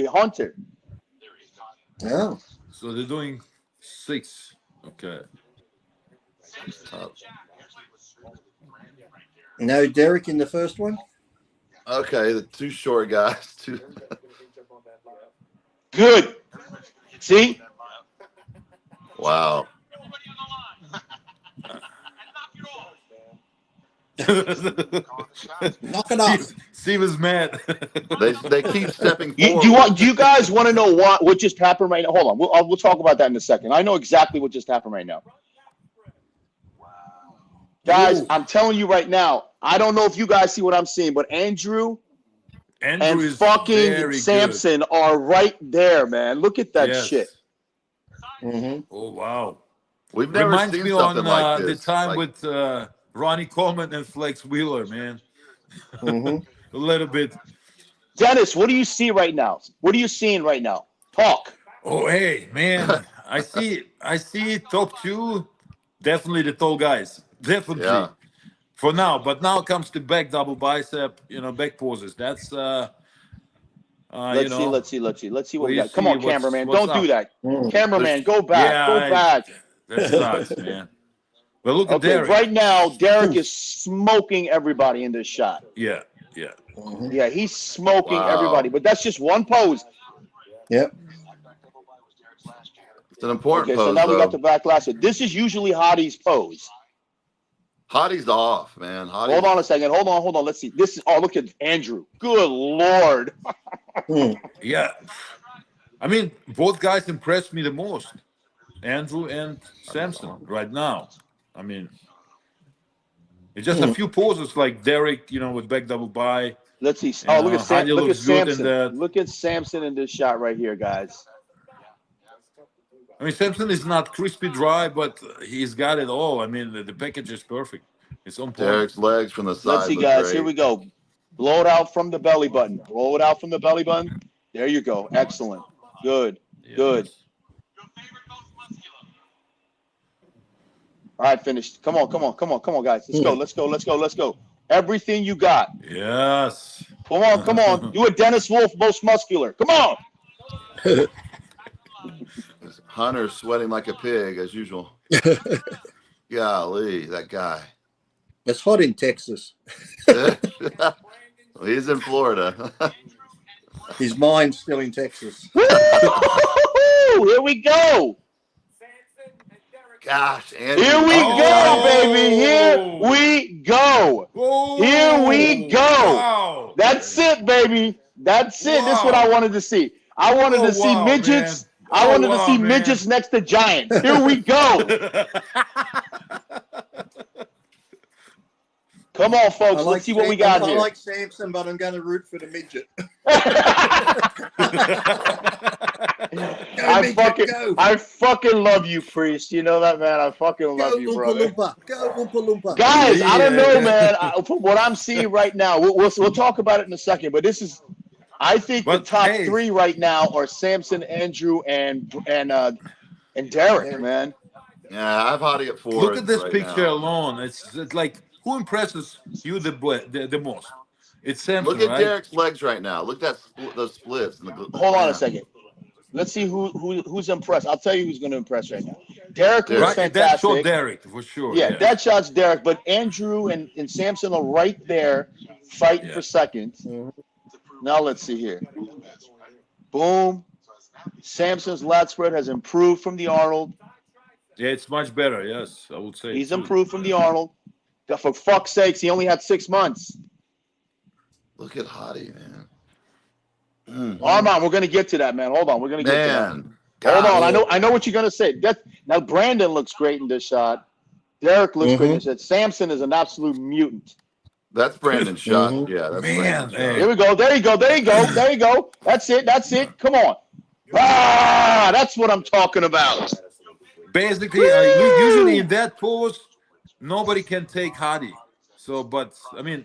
Hunter. Oh. So they're doing 6. Okay. No Derek in the first one? Okay, the two short guys. Good. See? Wow. Knock it off. Steve is mad. They keep stepping Do forward. you guys want to know what just happened right now? Hold on. We'll talk about that in a second. I know exactly what just happened right now. Guys, Ooh. I'm telling you right now, I don't know if you guys see what I'm seeing, but Andrew and is fucking very Samson are right there, man. Look at that Yes. shit. Mm-hmm. Oh wow. We've never Reminds seen me something on like the this. time Like, with Ronnie Coleman and Flex Wheeler, man. Mm-hmm. A little bit. Dennis, what do you see right now? What are you seeing right now? Talk. Oh hey, man. I see top 2. Definitely the tall guys. Definitely. Yeah. For now. But now comes the back double bicep, back poses. That's Let's see what we we got. Come see on, cameraman. what's Don't do up. that. Mm. Cameraman, go back. Go back. That sucks, man. But look at Okay, Derek. right now, Derek Oof. is smoking everybody in this shot. Yeah. Mm-hmm. Yeah, he's smoking Wow. everybody, but that's just one pose. Yep. it's an important Okay, so pose, now we got though. the backlash. This is usually Hottie's pose. Hottie's off, man. Hottie's, Hold on a second. Hold on. Let's see. This is look at Andrew. Good Lord. Mm. Yeah. I mean, both guys impressed me the most. Andrew and Samson right now. I mean, it's just a few poses like Derek, with back double by. Let's see. And, Look at Hadi look at looks good in Samson. that. Look at Samson in this shot right here, guys. I mean, Samson is not crispy dry, but he's got it all. I mean, the package is perfect. It's on point. Derek's legs from the side. Let's see, look guys. great. Here we go. Blow it out from the belly button. Blow it out from the belly button. There you go. Excellent. Good. Yes. Good. All right, finished. Come on, guys. Let's go. Everything you got. Yes. Come on. You a Dennis Wolf, most muscular. Come on. Hunter's sweating like a pig, as usual. Golly, that guy. It's hot in Texas. He's in Florida. His mind's still in Texas. Here we go. Gosh, Andrew. Here we go, baby. Here we go. Whoa. Here we go. Wow. That's it, baby. That's it. This is what I wanted to see. I wanted to see midgets. Man. I wanted to see man. midgets next to giants. Here we go. Come on, folks. Let's see what we got here. I like Samson, but I'm going to root for the midget. I fucking love you, Priest. You know that, man. I fucking love you, brother. Go Oompa Loompa. Guys, I don't know, man. From what I'm seeing right now, we'll talk about it in a second. But this is, I think, the top 3 right now are Samson, Andrew, and Derek, man. Yeah, I've Hottie at 4. Look at this right picture now. alone. It's like, who impresses you the most? It's Samson, Look at right? Derek's legs right now. Look at those splits. Hold on a second. Let's see who's impressed. I'll tell you who's going to impress right now. Derek looks Right, that fantastic. shot Derek for sure. Yeah, that shot's Derek. But Andrew and Samson are right there fighting for second. Now let's see here. Boom. Samson's lat spread has improved from the Arnold. Yeah, it's much better. Yes, I would say. He's improved from the Arnold. For fuck's sakes, he only had 6 months. Look at Hottie, man. Armon, we're gonna get to that, man. Hold on, we're gonna get to that. Hold on, I know what you're gonna say. Now Brandon looks great in this shot. Derek looks great in this shot. Samson is an absolute mutant. That's Brandon's shot. Yeah, that's Man, Brandon's Here we go. There you go. That's it. Come on. That's what I'm talking about. basically, usually in that pose, nobody can take Hardy. So, but I mean,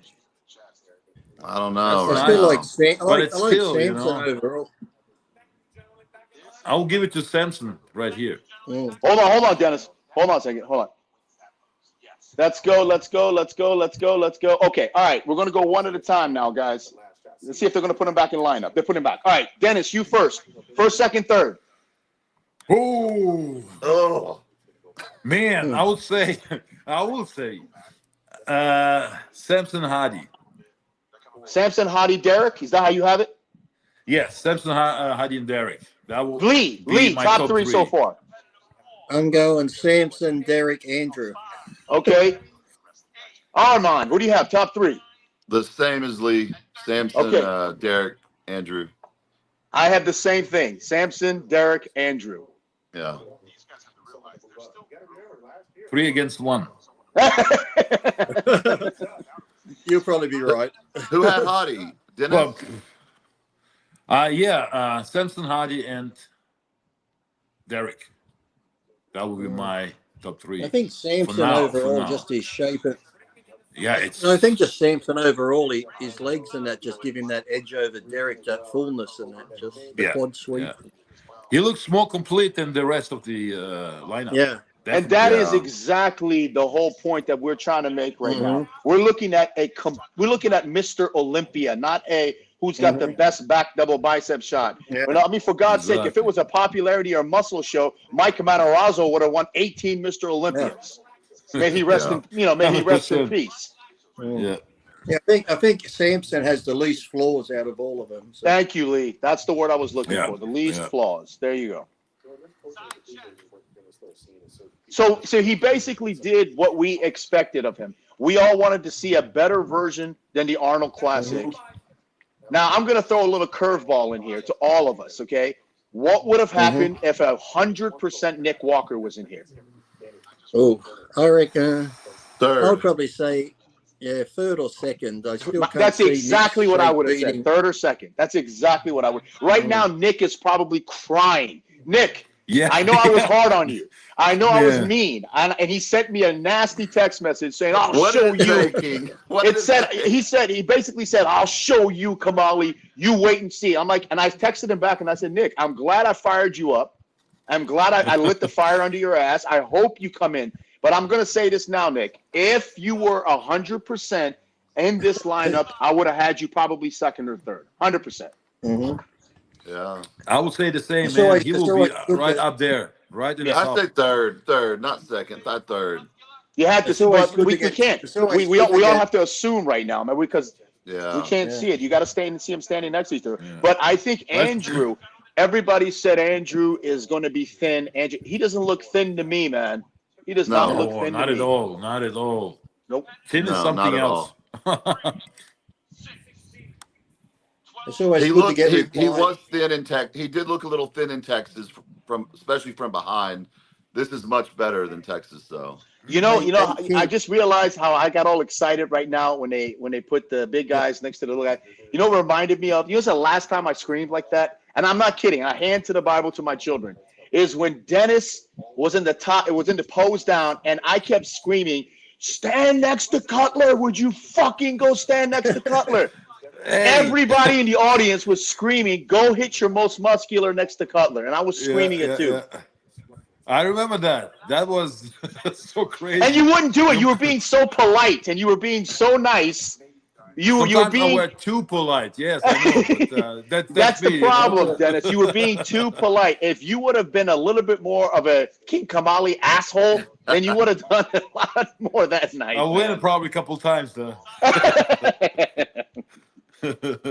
I don't know That's I right still nice. like now. Sam. But it's I like still, you Samson know, overall. I'll give it to Samson right here. Mm. Hold on, Dennis. Hold on a second. Hold on. Let's go. Okay, all right. We're gonna go one at a time now, guys. Let's see if they're gonna put him back in lineup. They're putting him back. All right, Dennis, you first. First, second, third. Oh Oh, man, I will say Samson Hardy. Samson, Hadi, Derek. Is that how you have it? Yes, Samson Hardy and Derek. That will Lee, be my top three so far. I'm going Samson, Derek, Andrew. Okay. Armon, what do you have? Top three. the same as Lee, Samson, Okay. Derek, Andrew. I have the same thing. Samson, Derek, Andrew. Yeah. 3 against 1. You'll probably be right. Who had Hottie? Dennis? Well, Samson Hardy and Derek. That will be my top 3. I think Samson overall, just his shape. Yeah, it's. No, I think just Samson overall, his legs and that just give him that edge over Derek, that fullness and that just the quad sweep. Yeah. He looks more complete than the rest of the lineup. Yeah. And that is exactly the whole point that we're trying to make right now. We're looking at Mr. Olympia, not a who's got the best back double bicep shot. Yeah. But, I mean, for God's sake, if it was a popularity or muscle show, Mike Matarazzo would have won 18 Mr. Olympias. May he rest in, may he rest in peace. Yeah. Yeah, I think Samson has the least flaws out of all of them. So. Thank you, Lee. That's the word I was looking for. The least flaws. There you go. So he basically did what we expected of him. We all wanted to see a better version than the Arnold Classic. Now, I'm going to throw a little curveball in here to all of us, okay? What would have happened if 100% Nick Walker was in here? Oh, I reckon Third. I would probably say, third or second. I still can't That's see exactly Nick's what I would have beating. said. Third or second. That's exactly what I would. Right now, Nick is probably crying. Nick, I know I was hard on you. I know I was mean. And he sent me a nasty text message saying, I'll show you. He basically said, I'll show you, Kamali. You wait and see. I'm like, and I texted him back and I said, Nick, I'm glad I fired you up. I'm glad I lit the fire under your ass. I hope you come in. But I'm going to say this now, Nick. If you were 100% in this lineup, I would have had you probably second or third. 100%. Yeah. I would say the same, So man. He will be right up there. Right in the I top. say third, not second. I third. You had to, but we can't. We all have to assume right now, man, because we can't see it. You got to stay and see him standing next to each other. But I think Andrew, everybody said Andrew is going to be thin. Andrew, he doesn't look thin to me, man. He does not look thin to me. Not at all. Not at all. Nope. Thin is something else. It's always He good to looked. get He was thin in Texas. He did look a little thin in Texas, especially from behind. This is much better than Texas, though. I just realized how I got all excited right now when they put the big guys next to the little guy. You know what it reminded me of? You know, it's the last time I screamed like that, and I'm not kidding. I hand to the Bible to my children. Is when Dennis was in the top. It was in the pose down, and I kept screaming, "Stand next to Cutler! Would you fucking go stand next to Cutler?" Everybody in the audience was screaming, "Go hit your most muscular next to Cutler," and I was screaming it too. Yeah. I remember that. That was so crazy. And you wouldn't do it. You were being so polite, and you were being so nice. You were being. I were too polite. Yes, I know. But, that's me, the problem, Dennis. You were being too polite. If you would have been a little bit more of a King Kamali asshole, then you would have done a lot more that night. I'll win it probably a couple times, though.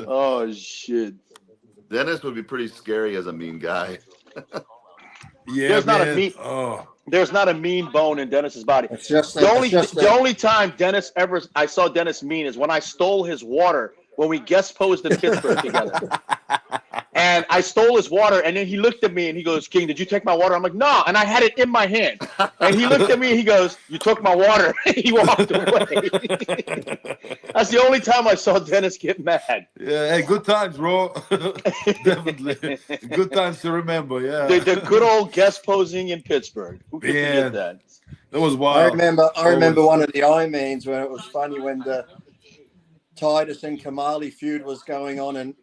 Oh shit! Dennis would be pretty scary as a mean guy. There's not a mean. There's not a mean bone in Dennis's body. The only time I saw Dennis mean is when I stole his water when we guest posed in Pittsburgh together. And I stole his water, and then he looked at me and he goes, "King, did you take my water?" I'm like, "No," and I had it in my hand. And he looked at me and he goes, "You took my water." He walked away. That's the only time I saw Dennis get mad. Yeah, hey, good times, bro. Definitely. Good times to remember, yeah. The good old guest posing in Pittsburgh. Who can Man. forget that? That was I wild. remember one of the I-Means when it was funny when the Titus and Kamali feud was going on, and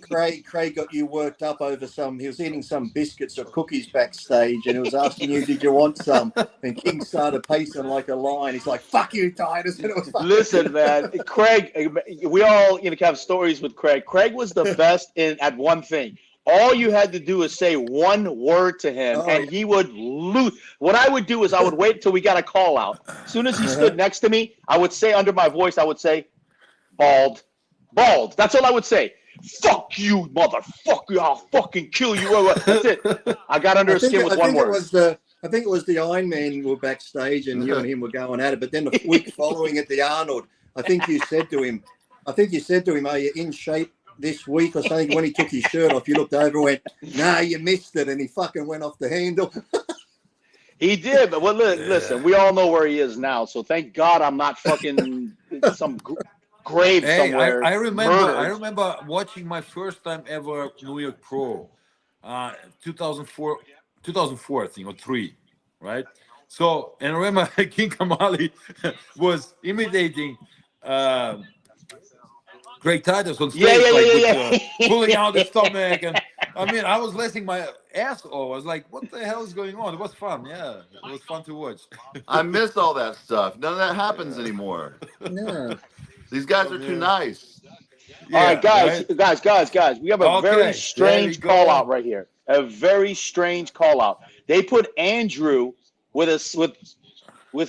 Craig got you worked up over he was eating some biscuits or cookies backstage, and he was asking you, "Did you want some?" And King started pacing like a lion. He's like, "Fuck you, Titus." And it was Listen, man, Craig, we all have stories with Craig. Craig was the best at one thing. All you had to do is say one word to him, and he would lose. What I would do is I would wait till we got a call out. As soon as he stood next to me, I would say under my voice, I would say, "Bald, bald." That's all I would say. "Fuck you, motherfucker! I'll fucking kill you." That's it. I got under his skin with one word. I think it was the Iron Man were backstage, and you and him were going at it. But then the week following at the Arnold, I think you said to him, "Are you in shape this week or something?" When he took his shirt off, you looked over and went, "Nah, you missed it," and he fucking went off the handle. He did, but listen, we all know where he is now. So thank God I'm not fucking some grave somewhere. I remember. murdered. I remember watching my first time ever New York Pro, 2004, 2004, I think, or 3, right? So, and I remember King Kamali was imitating Greg Titus on stage, pulling out his stomach, and I mean, I was laughing my ass off. I was like, "What the hell is going on?" It was fun. Yeah, it was fun to watch. I miss all that stuff. None of that happens anymore. No. These guys are too nice. All right, guys. We have a very strange call out right here. A very strange call out. They put Andrew with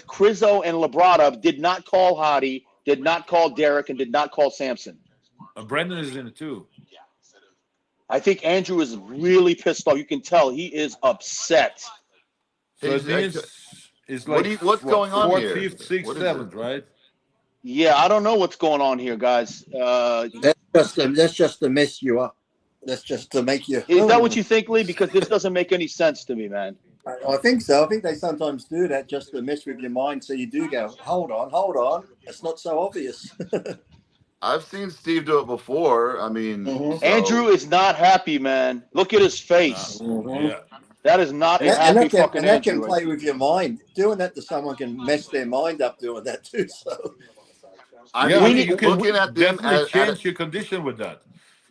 Crizzo and Labradov. Did not call Hottie. Did not call Derek, and did not call Samson. Brandon is in it too. I think Andrew is really pissed off. You can tell he is upset. So it's like what's going on 4th, here? 5th, 6th, What is 7th, right? Yeah, I don't know what's going on here, guys. That's just to mess you up. That's just to make you. Is that what you think, Lee? Because this doesn't make any sense to me, man. I think so. I think they sometimes do that just to mess with your mind, so you do go, hold on. It's not so obvious. I've seen Steve do it before. I mean, Andrew is not happy, man. Look at his face. Yeah. That is not a happy fucking and that Andrew. can play with your mind. Doing that to someone can mess their mind up doing that too. So I Yeah, mean, you can looking at them definitely change your condition with that.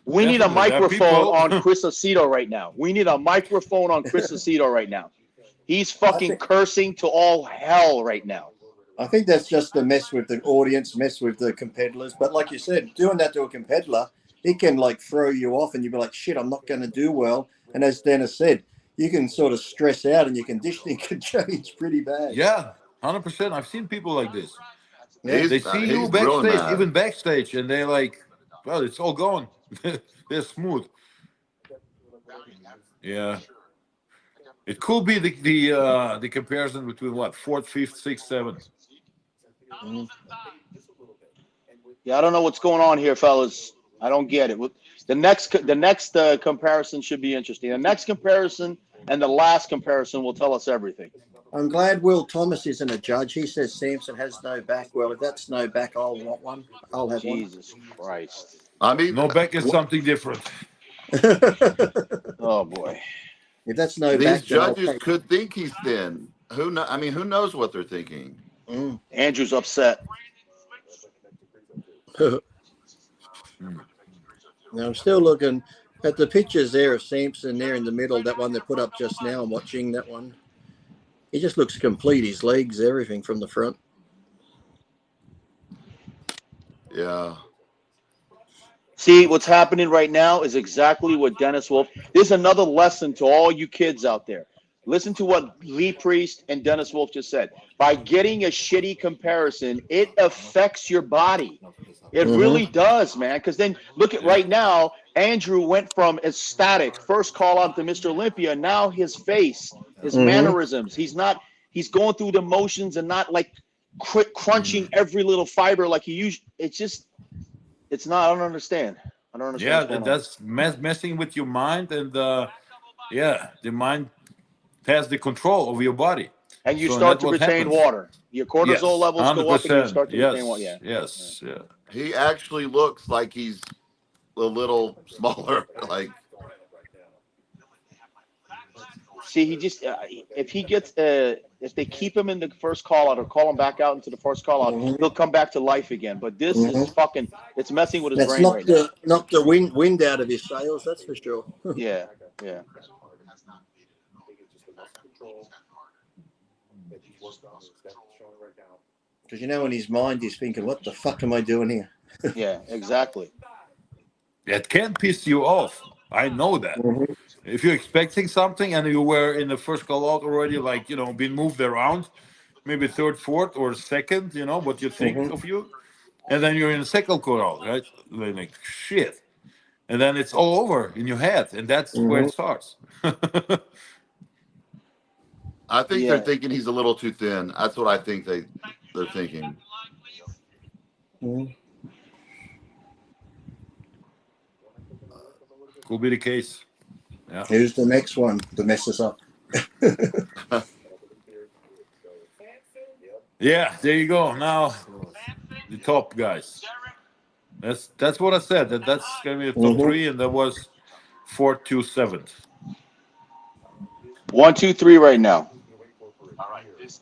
We need a Definitely. There are microphone people- on Chris Aceto right now. We need a microphone on Chris Aceto right now. He's fucking cursing to all hell right now. I think that's just to mess with the audience, mess with the competitors. But like you said, doing that to a competitor, it can like throw you off and you'll be like, shit, I'm not going to do well. And as Dennis said, you can sort of stress out and your conditioning can change pretty bad. Yeah, 100%. I've seen people like this. He's- They see you he's brewing backstage, that. even backstage, and they're like, well, it's all gone. They're smooth. Yeah. It could be the comparison between what, 4th, 5th, 6th, 7th. Yeah, I don't know what's going on here, fellas. I don't get it. The next comparison should be interesting. The next comparison and the last comparison will tell us everything. I'm glad Will Thomas isn't a judge. He says Samson has no back. Well, if that's no back, I'll want one. I'll have Jesus Christ. I mean, No back is something different. one. Oh boy. If that's no these back, then I'll judges take- could think he's thin. Who know? I mean, who knows what they're thinking? Andrew's upset. Now I'm still looking at the pictures there of Samson there in the middle. That one they put up just now. I'm watching that one. He just looks complete. His legs, everything from the front. Yeah. See, what's happening right now is exactly what Dennis Wolf. There's another lesson to all you kids out there. Listen to what Lee Priest and Dennis Wolf just said. By getting a shitty comparison, it affects your body. It really does, man. Because then look at right now, Andrew went from ecstatic, first call out to Mr. Olympia. Now his face, his mannerisms, he's going through the motions and not like crunching every little fiber like he usually. It's not, I don't understand. I don't understand Yeah, what's going on. that's messing with your mind, and yeah, the mind has the control over your body. And you So start that's to what retain happens. water. Your cortisol Yes, levels go up, and you 100%. start to retain water. Yes, Yeah. yes, yeah. He actually looks like he's a little smaller. Like See, he just if he gets if they keep him in the first call out or call him back out into the first call out, Mhm. he'll come back to life again. But this is Mhm. fucking it's messing with his That's brain right now. knocked the wind out of his sails. That's for sure. Yeah, yeah. Because in his mind he's thinking, "What the fuck am I doing here?" Yeah, exactly. It can piss you off. I know that. Mhm. If you're expecting something and you were in the first call out already, like, been moved around, maybe third, fourth, or second, what you think Mhm. of you, and then you're in the second call out, right? Like, shit. And then it's all over in your head, and that's where it Mhm. starts. I think they're Yeah. thinking he's a little too thin. That's what I think they're thinking. Mhm. Could be the case. Yeah. Who's the next one to mess us up? Yeah, there you go. Now the top guys. That's what I said. That's gonna be the top Mhm. three, and that was 4th to 7th. 1, 2, 3 right now.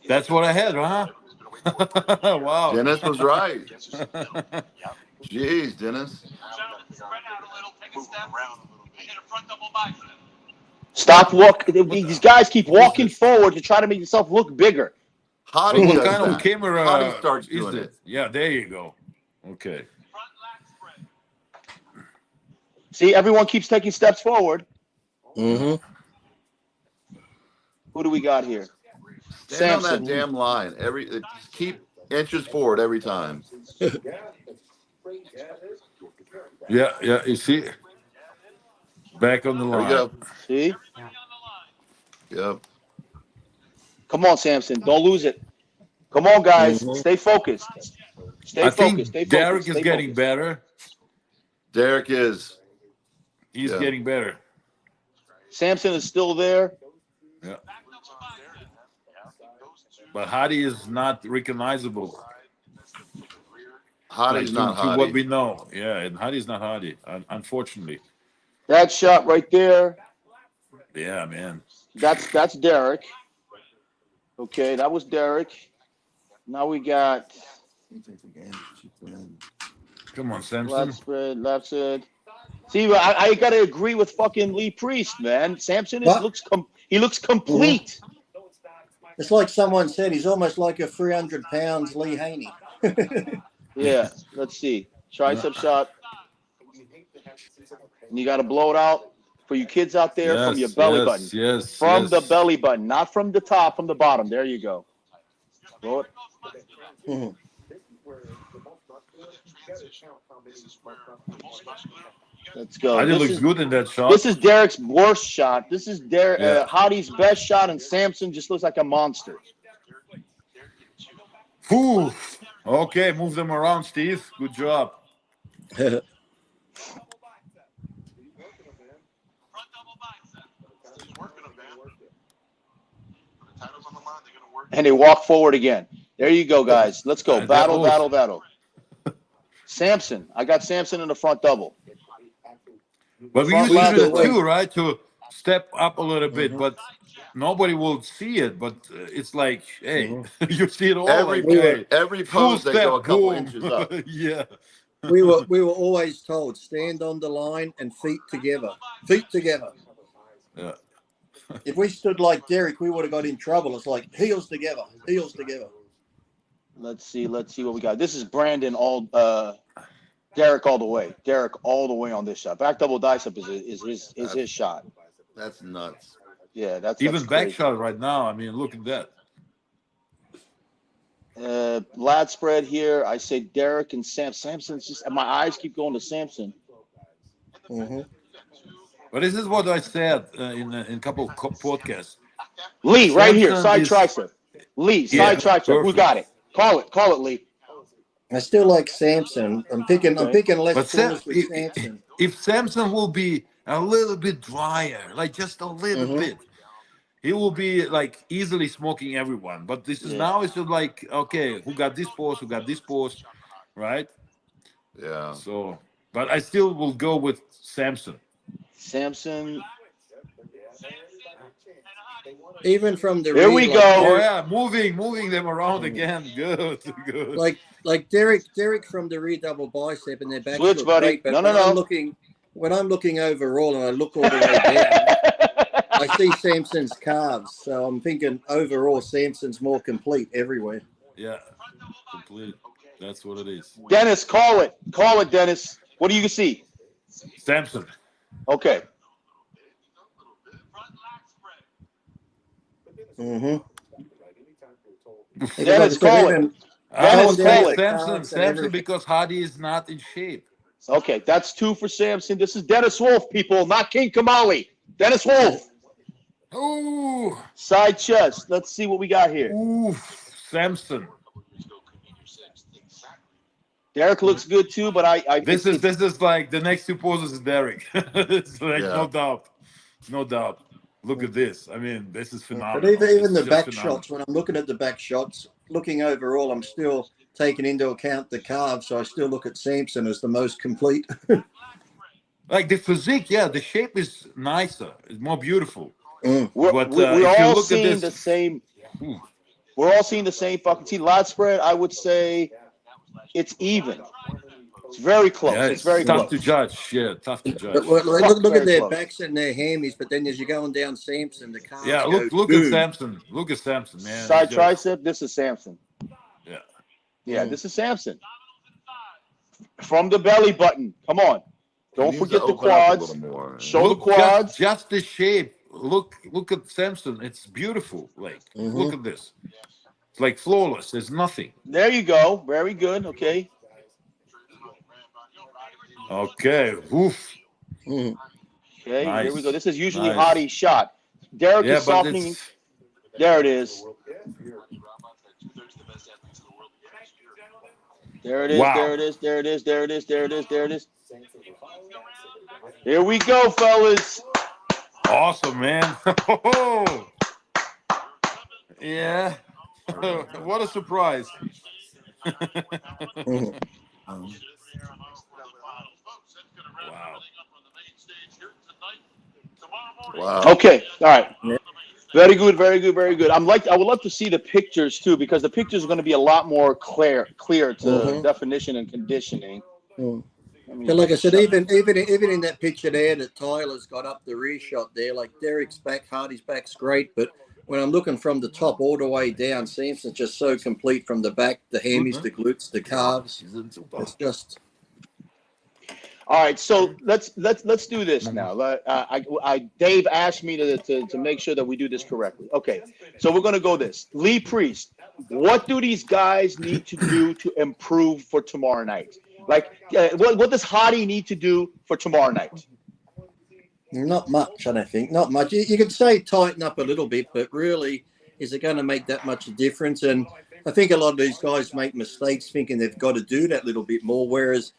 That's what I had, huh? Wow. Dennis was right. Jeez, Dennis. Stop walking. These guys keep What is walking this? forward to try to make yourself look bigger. Hottie What does kind of that. Hottie camera starts is doing it? it. Yeah, there you go. Okay. See, everyone keeps taking steps forward. Mhm. Who do we got here? Stand on that Samson. damn line. Just keep inches forward every time. Yeah, yeah. You see, back on the There we line. go. See? Yep. Come on, Samson. Don't lose it. Come on, guys. Mhm. Stay focused. Stay I focused. think Stay Derek focused. is Stay getting focused. better. Derek is. He's Yeah. getting better. Samson is still there. Yeah. But Hadi is not recognizable. Hottie's not To what Hottie. we know. Yeah, and Hadi's not Hadi, unfortunately. That shot right there. Yeah, man. That's Derek. Okay, that was Derek. Now we got Come on, Samson. left spread. See, I gotta agree with fucking Lee Priest, man. Samson What? looks complete. It's like someone said, he's almost like a 300 pounds Lee Haney. Yeah. Let's see. Tricep shot. And you gotta blow it out for you kids out there from your belly button. Yes. From the belly button, not from the top, from the bottom. There you go. Blow it. Mhm. Let's go. Hadi This looks is good in that shot. this is Derek's worst shot. This is Yeah. Hadi's best shot, and Samson just looks like a monster. Whew. Okay, move them around, Steve. Good job. And they walk forward again. There you go, guys. Let's go. Battle. Samson. I got Samson in the front double. But we Front used to lat do that away. too, right? To step up a little bit, Mhm. but nobody will see it. But it's like, hey, Mhm. you see it all. Every like, hey, every full pose they go a step, couple boom. inches up. Yeah. We were always told, stand on the line and feet together. Feet together. Yeah. If we stood like Derek, we would have got in trouble. It's like heels together. Let's see what we got. This is Brandon Derek all the way. Derek all the way on this shot. Back double dicep is his shot. That's nuts. Yeah, that's Even back crazy. shot right now. I mean, look at that. Lat spread here. I say Derek and Samson's just my eyes keep going to Samson. Mm-hmm. But this is what I said in a couple of podcasts. Lee, right here, Samson side is- tricep. Lee, Yeah, side tricep. Who perfect. got it? Call it, Lee. I still like Samson. I'm picking less But Sam, balls with Samson. if Samson will be a little bit drier, like just a little Mm-hmm. bit, he will be like easily smoking everyone. But this is Yeah. now it's just like, okay, who got this post, who got this post, right? Yeah. So, but I still will go with Samson. Samson. Even from the Here we read, like go. Oh Derek, yeah, moving them around again. Good, good. like Derek from the rear double bicep, and their backs Switch, look buddy. great. But No, no, no. when I'm looking overall, and I look all the way down, I see Samson's calves. So I'm thinking overall, Samson's more complete everywhere. Yeah, complete. That's what it is. Dennis, call it. Call it, Dennis. What do you see? Samson. Okay. Mm-hmm. Dennis, call it. Dennis, I'll call say it. Samson because Hardy is not in shape. Okay, that's 2 for Samson. This is Dennis Wolf, people, not King Kamali. Dennis Wolf. Ooh, Side chest. Let's see what we got here. ooh, Samson. Derek looks good too, but I This is like the next two poses is Derek. It's like Yeah. no doubt, no doubt. Look at this. I mean, this is But phenomenal. even It's the just back phenomenal. shots, when I'm looking at the back shots, looking overall, I'm still taking into account the calves. So I still look at Samson as the most complete. Like the physique, yeah, the shape is nicer, it's more beautiful. Mm. we're, But we're if you all look at seeing this, the same. ooh, We're all seeing the same fucking team. Lat spread, I would say it's even. It's very close. yeah, It's very tough close. to judge. Yeah, tough to judge. But look Very at their close. backs and their hammies. But then as you're going down Samson, the calves Yeah, go look at boom. Samson. Look at Samson, man. Side It's just- tricep, this is Samson. Yeah. Yeah, this is Samson. From the belly button. Come on. Don't He needs forget to the open up a quads. little more. Show the Look, quads. just the shape. Look at Samson. It's beautiful. Like, look at this. It's like flawless. There's nothing. There you go. Very good. Okay. Okay. Oof. Mm. Okay. Here we Nice. go. This is usually Nice. Hottie's shot. Derek Yeah, is but softening. it's There it is. There it is. Wow. There it is. There it is. There it is. There it is. There it is. Here we go, fellas. awesome, man. Yeah. What a surprise. Mm. Wow. Wow. Okay. All right. Very good. Very good. Very good. I would love to see the pictures too, because the pictures are going to be a lot more clear to definition and conditioning. Mm. Let me But like I just said, shut- even in that picture there that Tyler's got up the rear shot there, like Derek's back, Hardy's back's great, but when I'm looking from the top all the way down, Samson's just so complete from the back, the hammies, the glutes, the calves. It's just All right, so let's do this now. Dave asked me to make sure that we do this correctly. Okay, so we're gonna go this. Lee Priest, what do these guys need to do to improve for tomorrow night? Like, what does Hottie need to do for tomorrow night? not much, I don't think. Not much. You could say tighten up a little bit, but really, is it going to make that much a difference? And I think a lot of these guys make mistakes thinking they've got to do that little bit more, whereas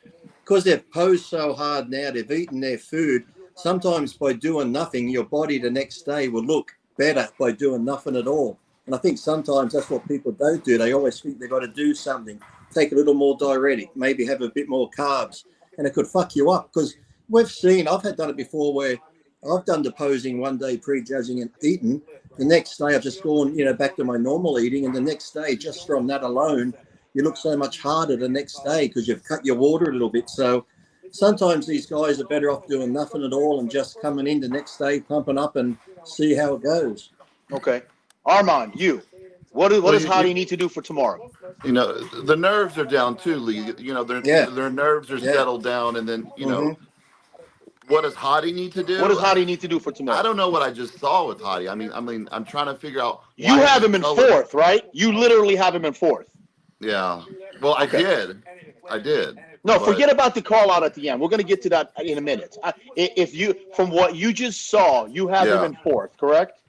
because they've posed so hard now, they've eaten their food, sometimes by doing nothing, your body the next day will look better by doing nothing at all. And I think sometimes that's what people don't do. They always think they've got to do something, take a little more diuretic, maybe have a bit more carbs, and it could fuck you up. Because I've had done it before where I've done the posing one day, prejudging and eaten. The next day I've just gone, back to my normal eating. And the next day, just from that alone, you look so much harder the next day because you've cut your water a little bit. So sometimes these guys are better off doing nothing at all and just coming in the next day, pumping up and see how it goes. Okay, Armon, what does Hottie need to do for tomorrow? The nerves are down too, Lee. Their nerves are settled down, and then what does Hottie need to do? What does Hottie need to do for tomorrow? I don't know what I just saw with Hottie. I mean, I'm trying to figure out. You have him in fourth, right? You literally have him in fourth. Yeah. Well, I did. No, forget about the call out at the end. We're going to get to that in a minute. From what you just saw, you have him in fourth, correct?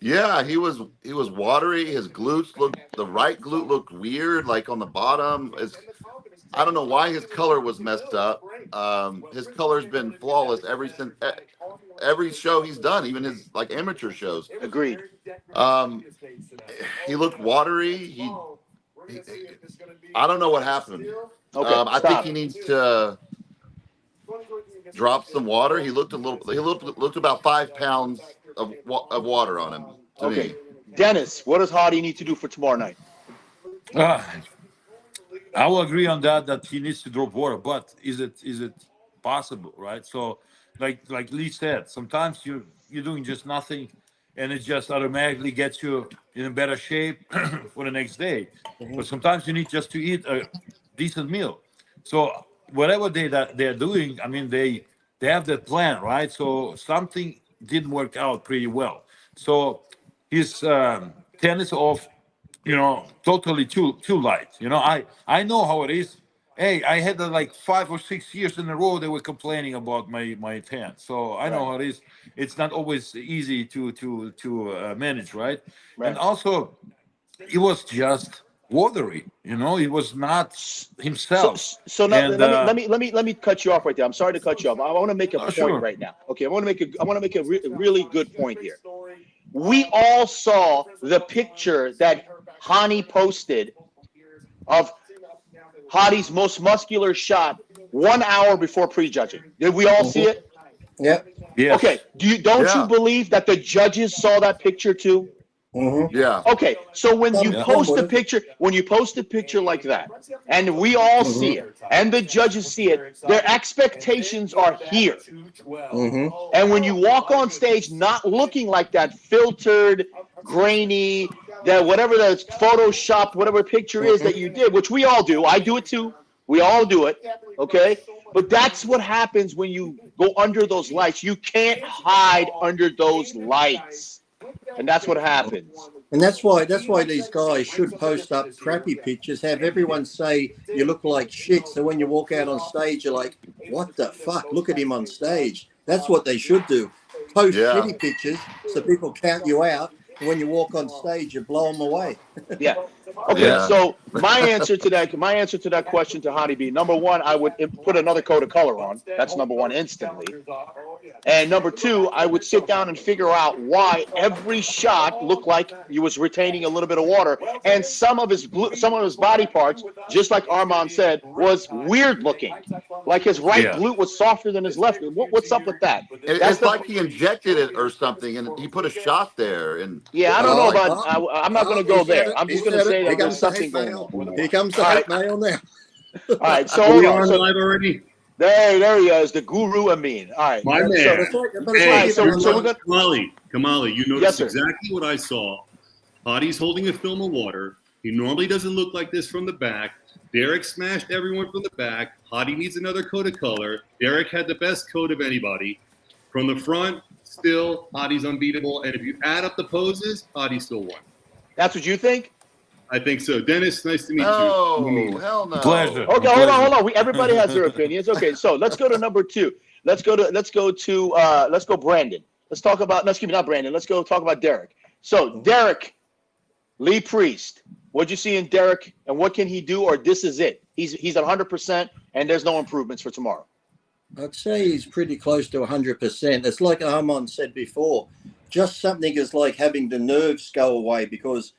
Yeah, he was watery. His glutes the right glute looked weird, like on the bottom. I don't know why his color was messed up. His color's been flawless every show he's done, even his like amateur shows. Agreed. He looked watery. I don't know what happened. Okay, I think stop. he needs to drop some water. He looked about 5 pounds of water on him. To Okay, me. Dennis, what does Hardy need to do for tomorrow night? I will agree on that he needs to drop water, but is it possible, right? So like Lee said, sometimes you're doing just nothing and it just automatically gets you in a better shape for the next day. But sometimes you need just to eat a decent meal. So whatever they're doing, I mean they have that plan, right? So something didn't work out pretty well. So his tennis off, totally too light. I know how it is. Hey, I had like 5 or 6 years in a row they were complaining about my tan. So I know how it is. It's not always easy to manage, right? And also, it was just watery. It was not himself. So now And let me cut you off right there. I'm sorry to cut you off. I want to make a point sure. right now. Okay, I want to make a really good point here. We all saw the picture that Hani posted of Hadi's most muscular shot 1 hour before prejudging. Did we all see it? Yeah. yes. Okay. Don't you believe that the judges saw that picture too? Yeah. Okay, so when you Yeah. post a picture, like that, and we all see it, and the judges see it, their expectations are here. And when you walk on stage not looking like that filtered, grainy, that whatever the Photoshop, whatever picture is that you did, which we all do, I do it too. We all do it, okay? But that's what happens when you go under those lights. You can't hide under those lights. And that's what happens. And that's why these guys should post up crappy pictures, have everyone say you look like shit. So when you walk out on stage, you're like, what the fuck? Look at him on stage. That's what they should do. Post shitty pictures so people count you out. And when you walk on stage, you blow them away. Yeah. Okay. So my answer to that question to Hani B, number one, I would put another coat of color on. That's number one instantly. And number two, I would sit down and figure out why every shot looked like he was retaining a little bit of water, and some of his body parts, just like Armon said, was weird looking. Like his right glute was softer than his left. What's up with that? It's like he injected it or something, and he put a shot there. And yeah, I don't know about. I'm not going to go there. I'm just going to say that there's something going on. Here comes the hate mail now. All right, so Are we on live already? There he is, the guru Amin. All right. My man. So we're gonna Kamali, you noticed Yes, sir. exactly what I saw. Hadi's holding a film of water. He normally doesn't look like this from the back. Derek smashed everyone from the back. Hadi needs another coat of color. Derek had the best coat of anybody. From the front, still, Hadi's unbeatable. And if you add up the poses, Hadi still won. That's what you think? I think so. Dennis, nice to meet no, you. hell no. Pleasure. Okay, hold on. Everybody has their opinions. Okay, so let's go to number two. Let's go Brandon. Let's talk about not Brandon. Let's go talk about Derek. So Derek, Lee Priest, what'd you see in Derek, and what can he do, or this is it? He's at 100%, and there's no improvements for tomorrow. I'd say he's pretty close to 100%. It's like Armon said before, just something is like having the nerves go away, because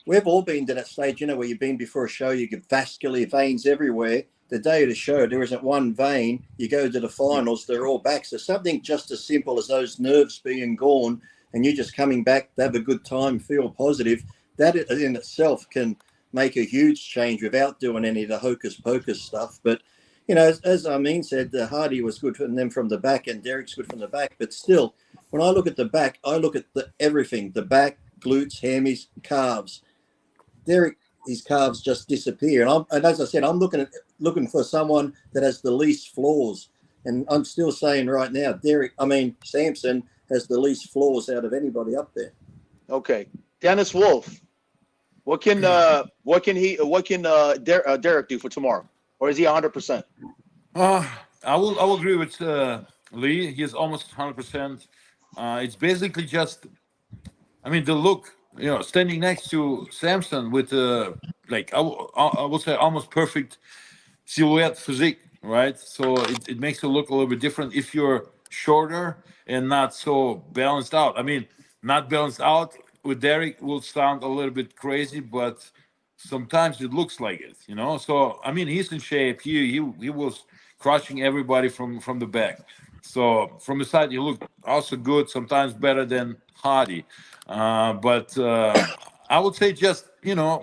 we've all been to that stage, where you've been before a show, you get vascular veins everywhere. The day of the show, there isn't one vein. You go to the finals, they're all back. So something just as simple as those nerves being gone and you just coming back to have a good time, feel positive, that in itself can make a huge change without doing any of the hocus pocus stuff. But, as Amin said, Hadi was good for them from the back and Derek's good from the back. But still, when I look at the back, I look at everything, the back, glutes, hammies, calves. Derek, his calves just disappear. And as I said, I'm looking for someone that has the least flaws. And I'm still saying right now, Samson has the least flaws out of anybody up there. Okay, Dennis Wolf, what can Derek do for tomorrow, or is he 100%? I will agree with Lee. He's almost 100%. It's basically just, the look. Standing next to Samson with I would say almost perfect silhouette physique. right? So it makes you look a little bit different if you're shorter and not so balanced out. I mean, not balanced out with Derek will sound a little bit crazy, but sometimes it looks like it, you know. So I mean, he's in shape. He was crushing everybody from the back. So from the side, he looked also good. Sometimes better than Hardy, but I would say just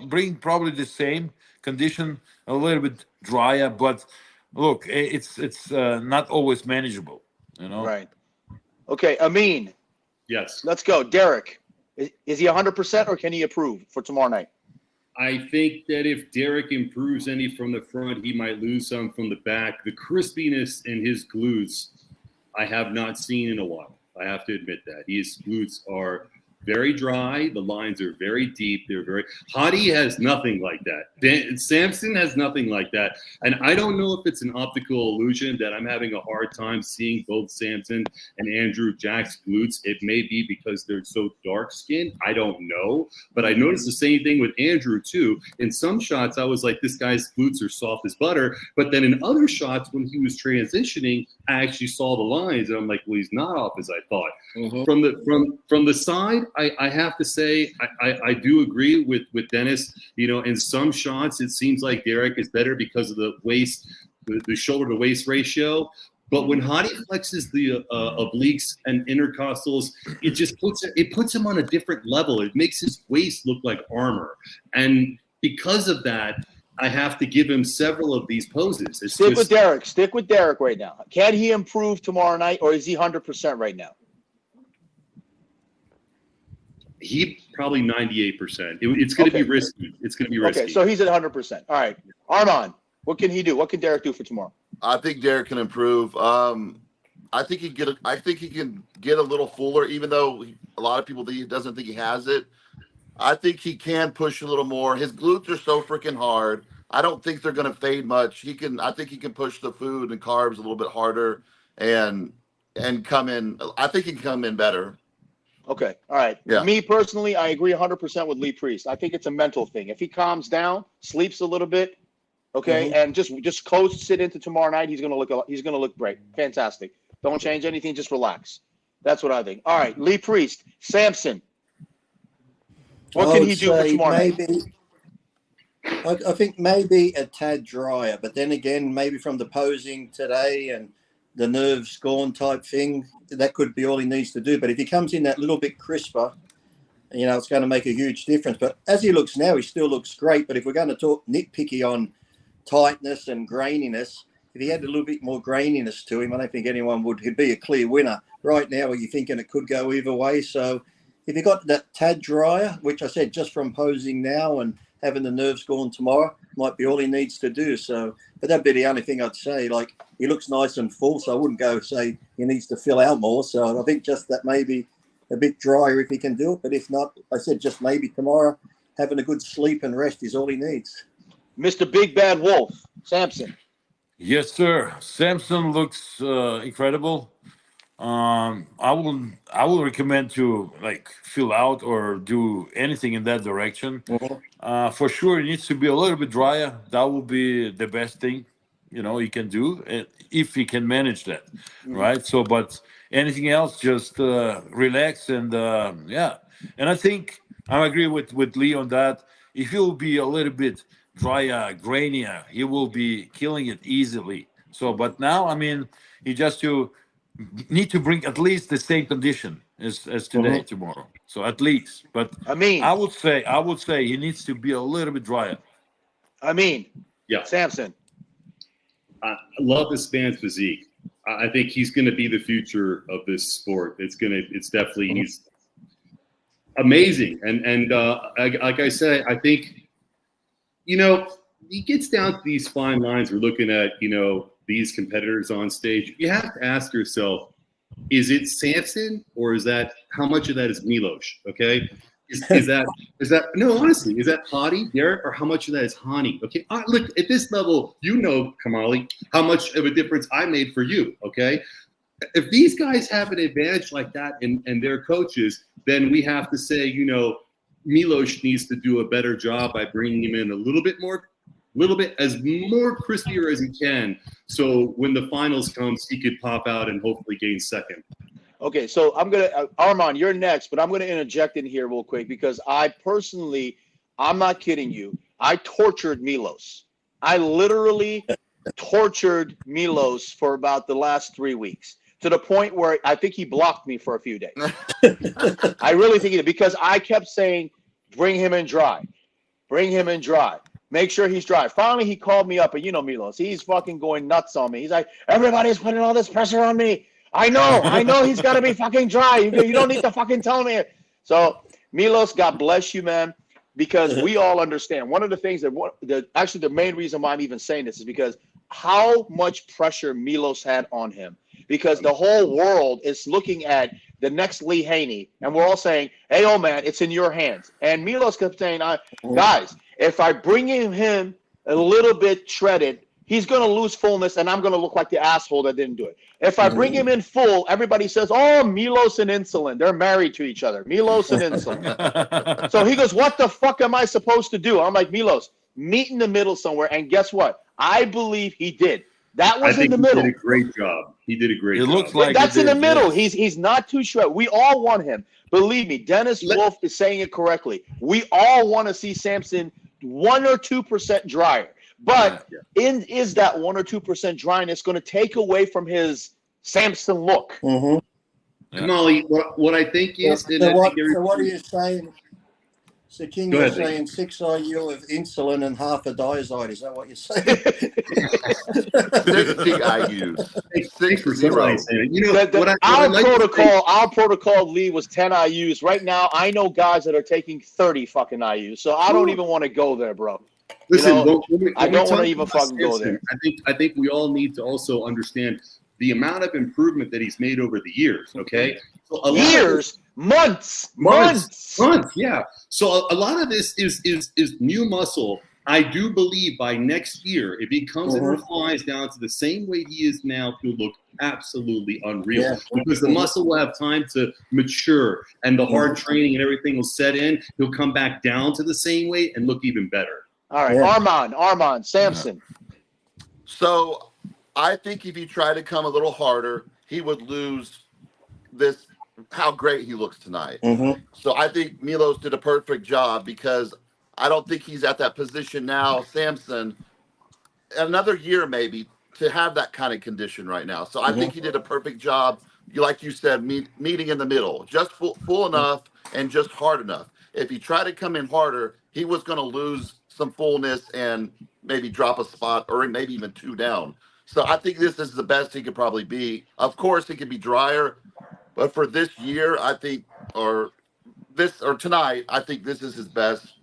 bring probably the same condition, a little bit drier, but look, it's not always manageable, you know. Right. Okay, Amin, Yes. let's go. Derek, is he 100% or can he improve for tomorrow night? I think that if Derek improves any from the front, he might lose some from the back. The crispiness in his glutes, I have not seen in a while. I have to admit that. His glutes are very dry. The lines are very deep. They're very. Hadi has nothing like that. Samson has nothing like that. And I don't know if it's an optical illusion that I'm having a hard time seeing both Samson and Andrew Jack's glutes. It may be because they're so dark skinned. I don't know. But I noticed the same thing with Andrew too. In some shots, I was like, this guy's glutes are soft as butter. But then in other shots, when he was transitioning, I actually saw the lines, and I'm like, well, he's not off as I thought. Mm-hmm. From the side, I have to say I do agree with Dennis. In some shots it seems like Derek is better because of the waist, the shoulder to waist ratio. But when Hadi flexes the obliques and intercostals, it just puts him on a different level. It makes his waist look like armor, and because of that, I have to give him several of these poses. Stick with Derek. Stick with Derek right now. Can he improve tomorrow night, or is he 100% right now? He probably 98%. It's going to be risky. It's going to be risky. Okay, so he's at 100%. All right, Armon, what can he do? What can Derek do for tomorrow? I think Derek can improve. I think he can get a little fuller, even though a lot of people think he doesn't think he has it. I think he can push a little more. His glutes are so freaking hard. I don't think they're going to fade much. I think he can push the food and carbs a little bit harder and come in. I think he can come in better. Okay. All right. Yeah. Me personally, I agree 100% with Lee Priest. I think it's a mental thing. If he calms down, sleeps a little bit, okay, and just coasts it into tomorrow night, he's gonna look great. Fantastic. Don't change anything. Just relax. That's what I think. All right, Lee Priest, Samson. What can he do for tomorrow night? I think maybe a tad drier, but then again, maybe from the posing today and the nerves gone type thing, that could be all he needs to do. But if he comes in that little bit crisper, it's going to make a huge difference. But as he looks now, he still looks great. But if we're going to talk nitpicky on tightness and graininess, if he had a little bit more graininess to him, I don't think anyone he'd be a clear winner. Right now, you're thinking it could go either way. So if you got that tad drier, which I said just from posing now and having the nerves gone tomorrow, might be all he needs to do. So, but that'd be the only thing I'd say. Like, he looks nice and full, so I wouldn't go say he needs to fill out more. So I think just that maybe a bit drier if he can do it. But if not, I said just maybe tomorrow, having a good sleep and rest is all he needs. Mr. Big Bad Wolf, Samson. Yes, sir. Samson looks incredible. I will recommend to fill out or do anything in that direction. For sure, it needs to be a little bit drier. That will be the best thing, you can do if you can manage that, right? So, but anything else, just relax and And I think I agree with Lee on that. If he will be a little bit drier, grainier, he will be killing it easily. So, but now, I mean, he just need to bring at least the same condition as today, tomorrow. So at least, but I would say he needs to be a little bit drier. Yeah, Samson. I love this man's physique. I think he's going to be the future of this sport. It's definitely he's amazing. And like I said, I think he gets down to these fine lines. We're looking at these competitors on stage. You have to ask yourself, is it Samson or is that how much of that is Milos? Okay. Is that no, honestly, is that Hadi, Derek, or how much of that is Hani? Okay. Look, at this level, Kamali, how much of a difference I made for you. Okay. If these guys have an advantage like that and their coaches, then we have to say, Milos needs to do a better job by bringing him in a little bit more little bit as more crispier as he can. So when the finals comes, he could pop out and hopefully gain second. Okay, so I'm gonna Armon, you're next, but I'm gonna interject in here real quick because I personally, I'm not kidding you. I tortured Milos. I literally tortured Milos for about the last 3 weeks to the point where I think he blocked me for a few days. I really think he did because I kept saying, "Bring him in dry, bring him in dry." Make sure he's dry. Finally, he called me up, and you know Milos, he's fucking going nuts on me. He's like, "Everybody's putting all this pressure on me. I know he's got to be fucking dry. You don't need to fucking tell me." So, Milos, God bless you, man, because we all understand. One of the things actually the main reason why I'm even saying this is because how much pressure Milos had on him. Because the whole world is looking at the next Lee Haney, and we're all saying, "Hey, oh man, it's in your hands." And Milos kept saying, "Guys, if I bring him a little bit shredded, he's going to lose fullness, and I'm going to look like the asshole that didn't do it. If I bring him in full, everybody says, 'Oh, Milos and insulin. They're married to each other. Milos and insulin.'" So he goes, "What the fuck am I supposed to do?" I'm like, "Milos, meet in the middle somewhere." And guess what? I believe he did. That was in the middle. He did a great job. He did a great job. It looks like that's it in the did, middle. yes. He's not too short. We all want him. Believe me, Dennis Wolf is saying it correctly. We all want to see Samson 1 or 2% drier. But is that 1 or 2% dryness going to take away from his Samson look? Kamali, what I think is... So what are you saying? So King, you're saying 6 IU of insulin and half a diazide. Is that what you're saying? 60 IUs. 60. You know, our protocol, Lee, was 10 IUs. Right now, I know guys that are taking 30 fucking IUs. So I don't even want to go there, bro. Listen, I don't want to even fucking go there. I think we all need to also understand the amount of improvement that he's made over the years. Okay, so months, yeah. So a lot of this is new muscle. I do believe by next year, if he comes and refines down to the same weight he is now, he'll look absolutely unreal because the muscle will have time to mature and the hard training and everything will set in. He'll come back down to the same weight and look even better. All right, Armon, Samson. So I think if he tried to come a little harder, he would lose this, how great he looks tonight. So I think Milos did a perfect job because I don't think he's at that position now, Samson, another year maybe, to have that kind of condition right now. So I think he did a perfect job, like you said, meeting in the middle, just full enough and just hard enough. If he tried to come in harder, he was going to lose some fullness and maybe drop a spot or maybe even 2 down. So I think this is the best he could probably be. Of course, he could be drier, but for this year, I think, or tonight, I think this is his best.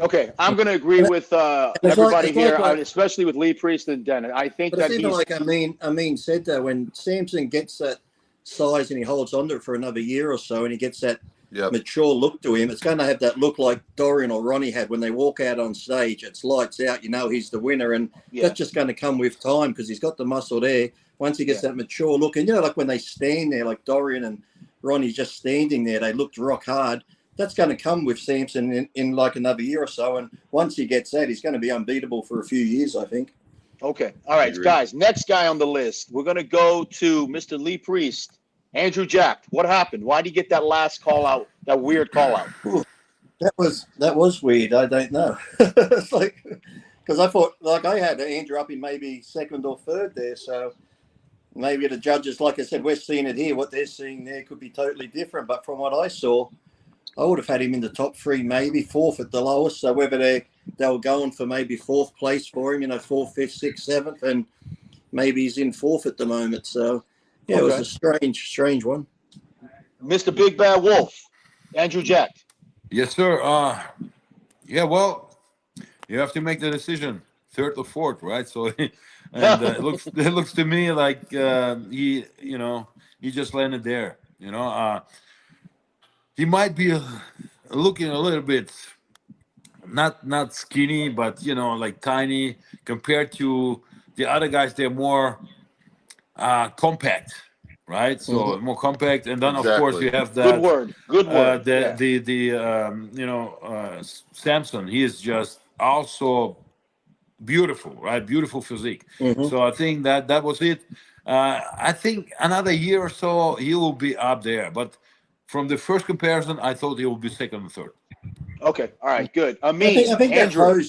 Okay, I'm going to agree with everybody here, especially with Lee Priest and Dennis. I think that he's like Amin said that when Samson gets that size and he holds on to it for another year or so, and he gets that mature look to him, it's going to have that look like Dorian or Ronnie had when they walk out on stage. It's lights out, he's the winner, and that's just going to come with time because he's got the muscle there. Once he gets that mature look, and like when they stand there, like Dorian and Ronnie just standing there, they looked rock hard. That's going to come with Samson in like another year or so, and once he gets that, he's going to be unbeatable for a few years, I think. Okay, all right, guys. Next guy on the list, we're going to go to Mr. Lee Priest. Andrew Jack, what happened? Why did he get that last call out, that weird call out? That was weird. I don't know. It's like, because I thought, like, I had Andrew up in maybe second or third there, so maybe the judges, like I said, we're seeing it here. What they're seeing there could be totally different. But from what I saw, I would have had him in the top 3, maybe 4th at the lowest. So whether they were going for maybe 4th place for him, 4th, 5th, 6th, 7th, and maybe he's in 4th at the moment. So yeah, It was a strange one. Mr. Big Bad Wolf, Andrew Jack. Yes, sir. Well, you have to make the decision, 3rd or 4th, right? So, and it looks to me like he just landed there. He might be looking a little bit not skinny, but like tiny compared to the other guys. They're more compact, right? So more compact, and then of course you have that good word. Samson. He is just also beautiful, right? Beautiful physique. Mhm. So I think that was it. I think another year or so he will be up there. But from the first comparison, I thought he will be second and third. Okay, all right, good. I think that Andrew.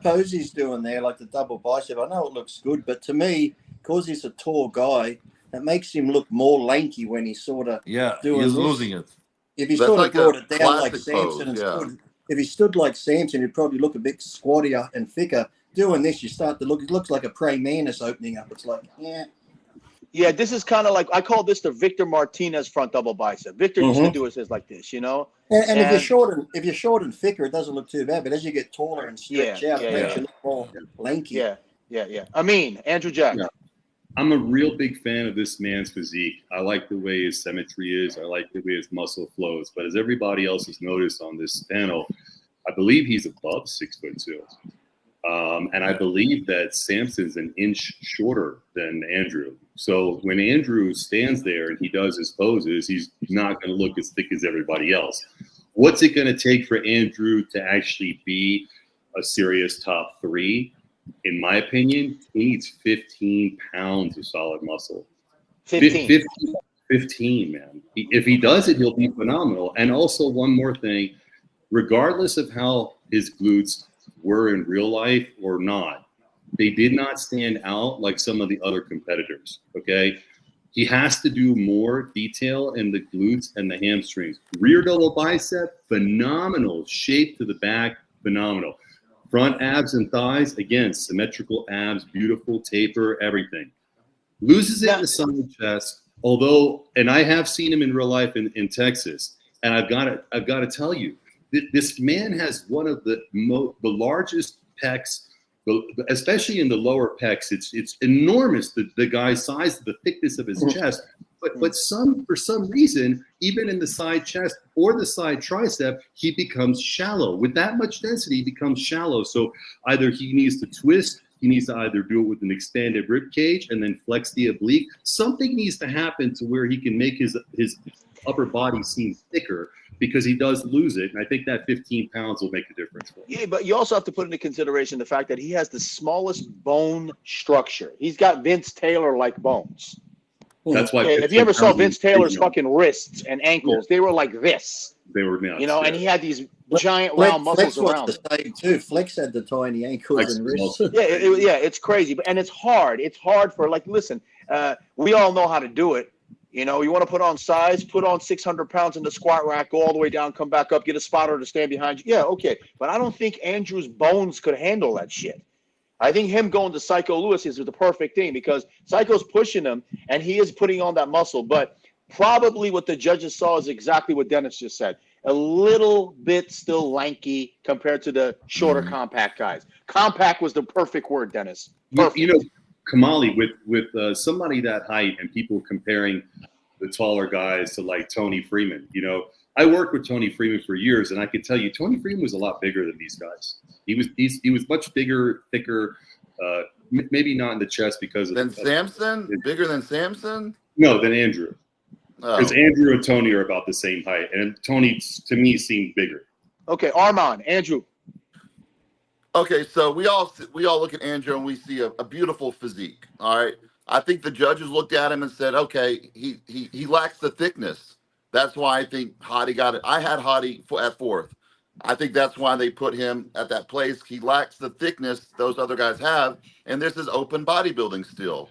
pose he's doing there, like the double bicep, I know it looks good, but to me, because he's a tall guy, it makes him look more lanky when he's sort of doing He's this. losing it. If he That's sort of like brought a it down like classic Samson pose, and yeah. stood, if he stood like Samson, he'd probably look a bit squattier and thicker. Doing this, you start to look. It looks like a praying mantis opening up. It's like, Yeah, this is kind of like, I call this the Victor Martinez front double bicep. Victor used to do his like this, you know. And if you're short and thicker, it doesn't look too bad. But as you get taller and stretch out, it makes you look more lanky. Yeah. I mean, Andrew Jack. Yeah. I'm a real big fan of this man's physique. I like the way his symmetry is. I like the way his muscle flows. But as everybody else has noticed on this panel, I believe he's above 6'2". And I believe that Samson's an inch shorter than Andrew. So when Andrew stands there and he does his poses, he's not going to look as thick as everybody else. What's it going to take for Andrew to actually be a serious top 3? In my opinion, he needs 15 pounds of solid muscle. 15, man. If he does it, he'll be phenomenal. And also one more thing, regardless of how his glutes were in real life or not, they did not stand out like some of the other competitors, okay? He has to do more detail in the glutes and the hamstrings. Rear double bicep, phenomenal. Shape to the back, phenomenal. Front abs and thighs, again, symmetrical abs, beautiful taper, everything. Loses it in the side chest, although, and I have seen him in real life in Texas, and I've got to tell you, this man has one of the largest pecs, especially in the lower pecs. It's enormous, the guy's size, the thickness of his chest. But for some reason, even in the side chest or the side tricep, he becomes shallow. With that much density, he becomes shallow. So either he needs to twist, he needs to either do it with an expanded rib cage and then flex the oblique. Something needs to happen to where he can make his upper body seem thicker, because he does lose it. And I think that 15 pounds will make a difference for him. Yeah, but you also have to put into consideration the fact that he has the smallest bone structure. He's got Vince Taylor-like bones. That's why. If you ever saw Vince Taylor's fucking wrists and ankles, they were like this. They were nuts. You know, and he had these giant round muscles around him. The same too. Flex had the tiny ankles and wrists. It's crazy, and it's hard. It's hard for, like, listen, we all know how to do it. You know, you want to put on size, put on 600 pounds in the squat rack, go all the way down, come back up, get a spotter to stand behind you. Yeah, okay. But I don't think Andrew's bones could handle that shit. I think him going to Psycho Lewis is the perfect thing, because Psycho's pushing him and he is putting on that muscle. But probably what the judges saw is exactly what Dennis just said. A little bit still lanky compared to the shorter compact guys. Compact was the perfect word, Dennis. Perfect. You know, Kamali, with somebody that height and people comparing the taller guys to like Tony Freeman, you know, I worked with Tony Freeman for years, and I can tell you, Tony Freeman was a lot bigger than these guys. He was much bigger, thicker, maybe not in the chest because of Samson. Bigger than Samson? No, than Andrew. Because Andrew and Tony are about the same height, and Tony to me seemed bigger. Okay, Armon, Andrew. Okay, so we all look at Andrew and we see a beautiful physique. All right, I think the judges looked at him and said, okay, he lacks the thickness. That's why I think Hadi got it. I had Hadi at 4th. I think that's why they put him at that place. He lacks the thickness those other guys have, and this is open bodybuilding still.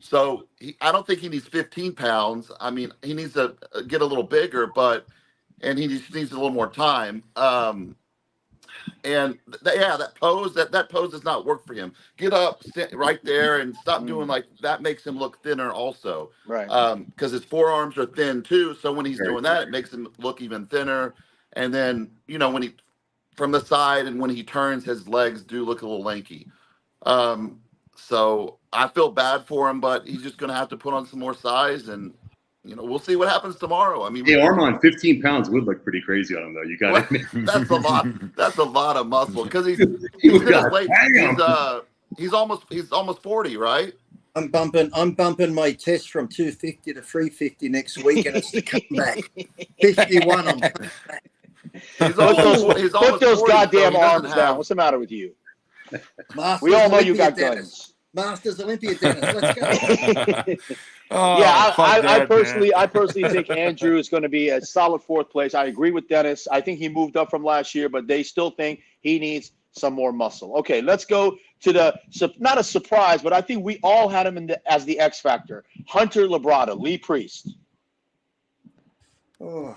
So I don't think he needs 15 pounds. I mean, he needs to get a little bigger, and he just needs a little more time. That pose does not work for him. Get up, sit right there, and stop doing like that. Makes him look thinner also, right? Because his forearms are thin too. So when he's doing that, it makes him look even thinner. And then, you know, when he from the side and when he turns, his legs do look a little lanky. So I feel bad for him, but he's just going to have to put on some more size, and you know, we'll see what happens tomorrow. I mean, hey, Armon, 15 pounds would look pretty crazy on him, though. You got it. That's a lot. That's a lot of muscle, because he's almost 40, right? I'm bumping my test from 250 to 350 next week, and it's to come back. 51 on. He's Put almost those, he's put almost those 40, so goddamn he doesn't arms down. have. What's the matter with you? Masters We all know you Olympia, got Dennis. guns. Masters Olympia, Dennis. Let's go. Yeah, Fuck I that, personally man. think Andrew is going to be a solid fourth place. I agree with Dennis. I think he moved up from last year, but they still think he needs some more muscle. Okay, let's go to not a surprise, but I think we all had him as the X factor. Hunter Labrada, Lee Priest. Oh.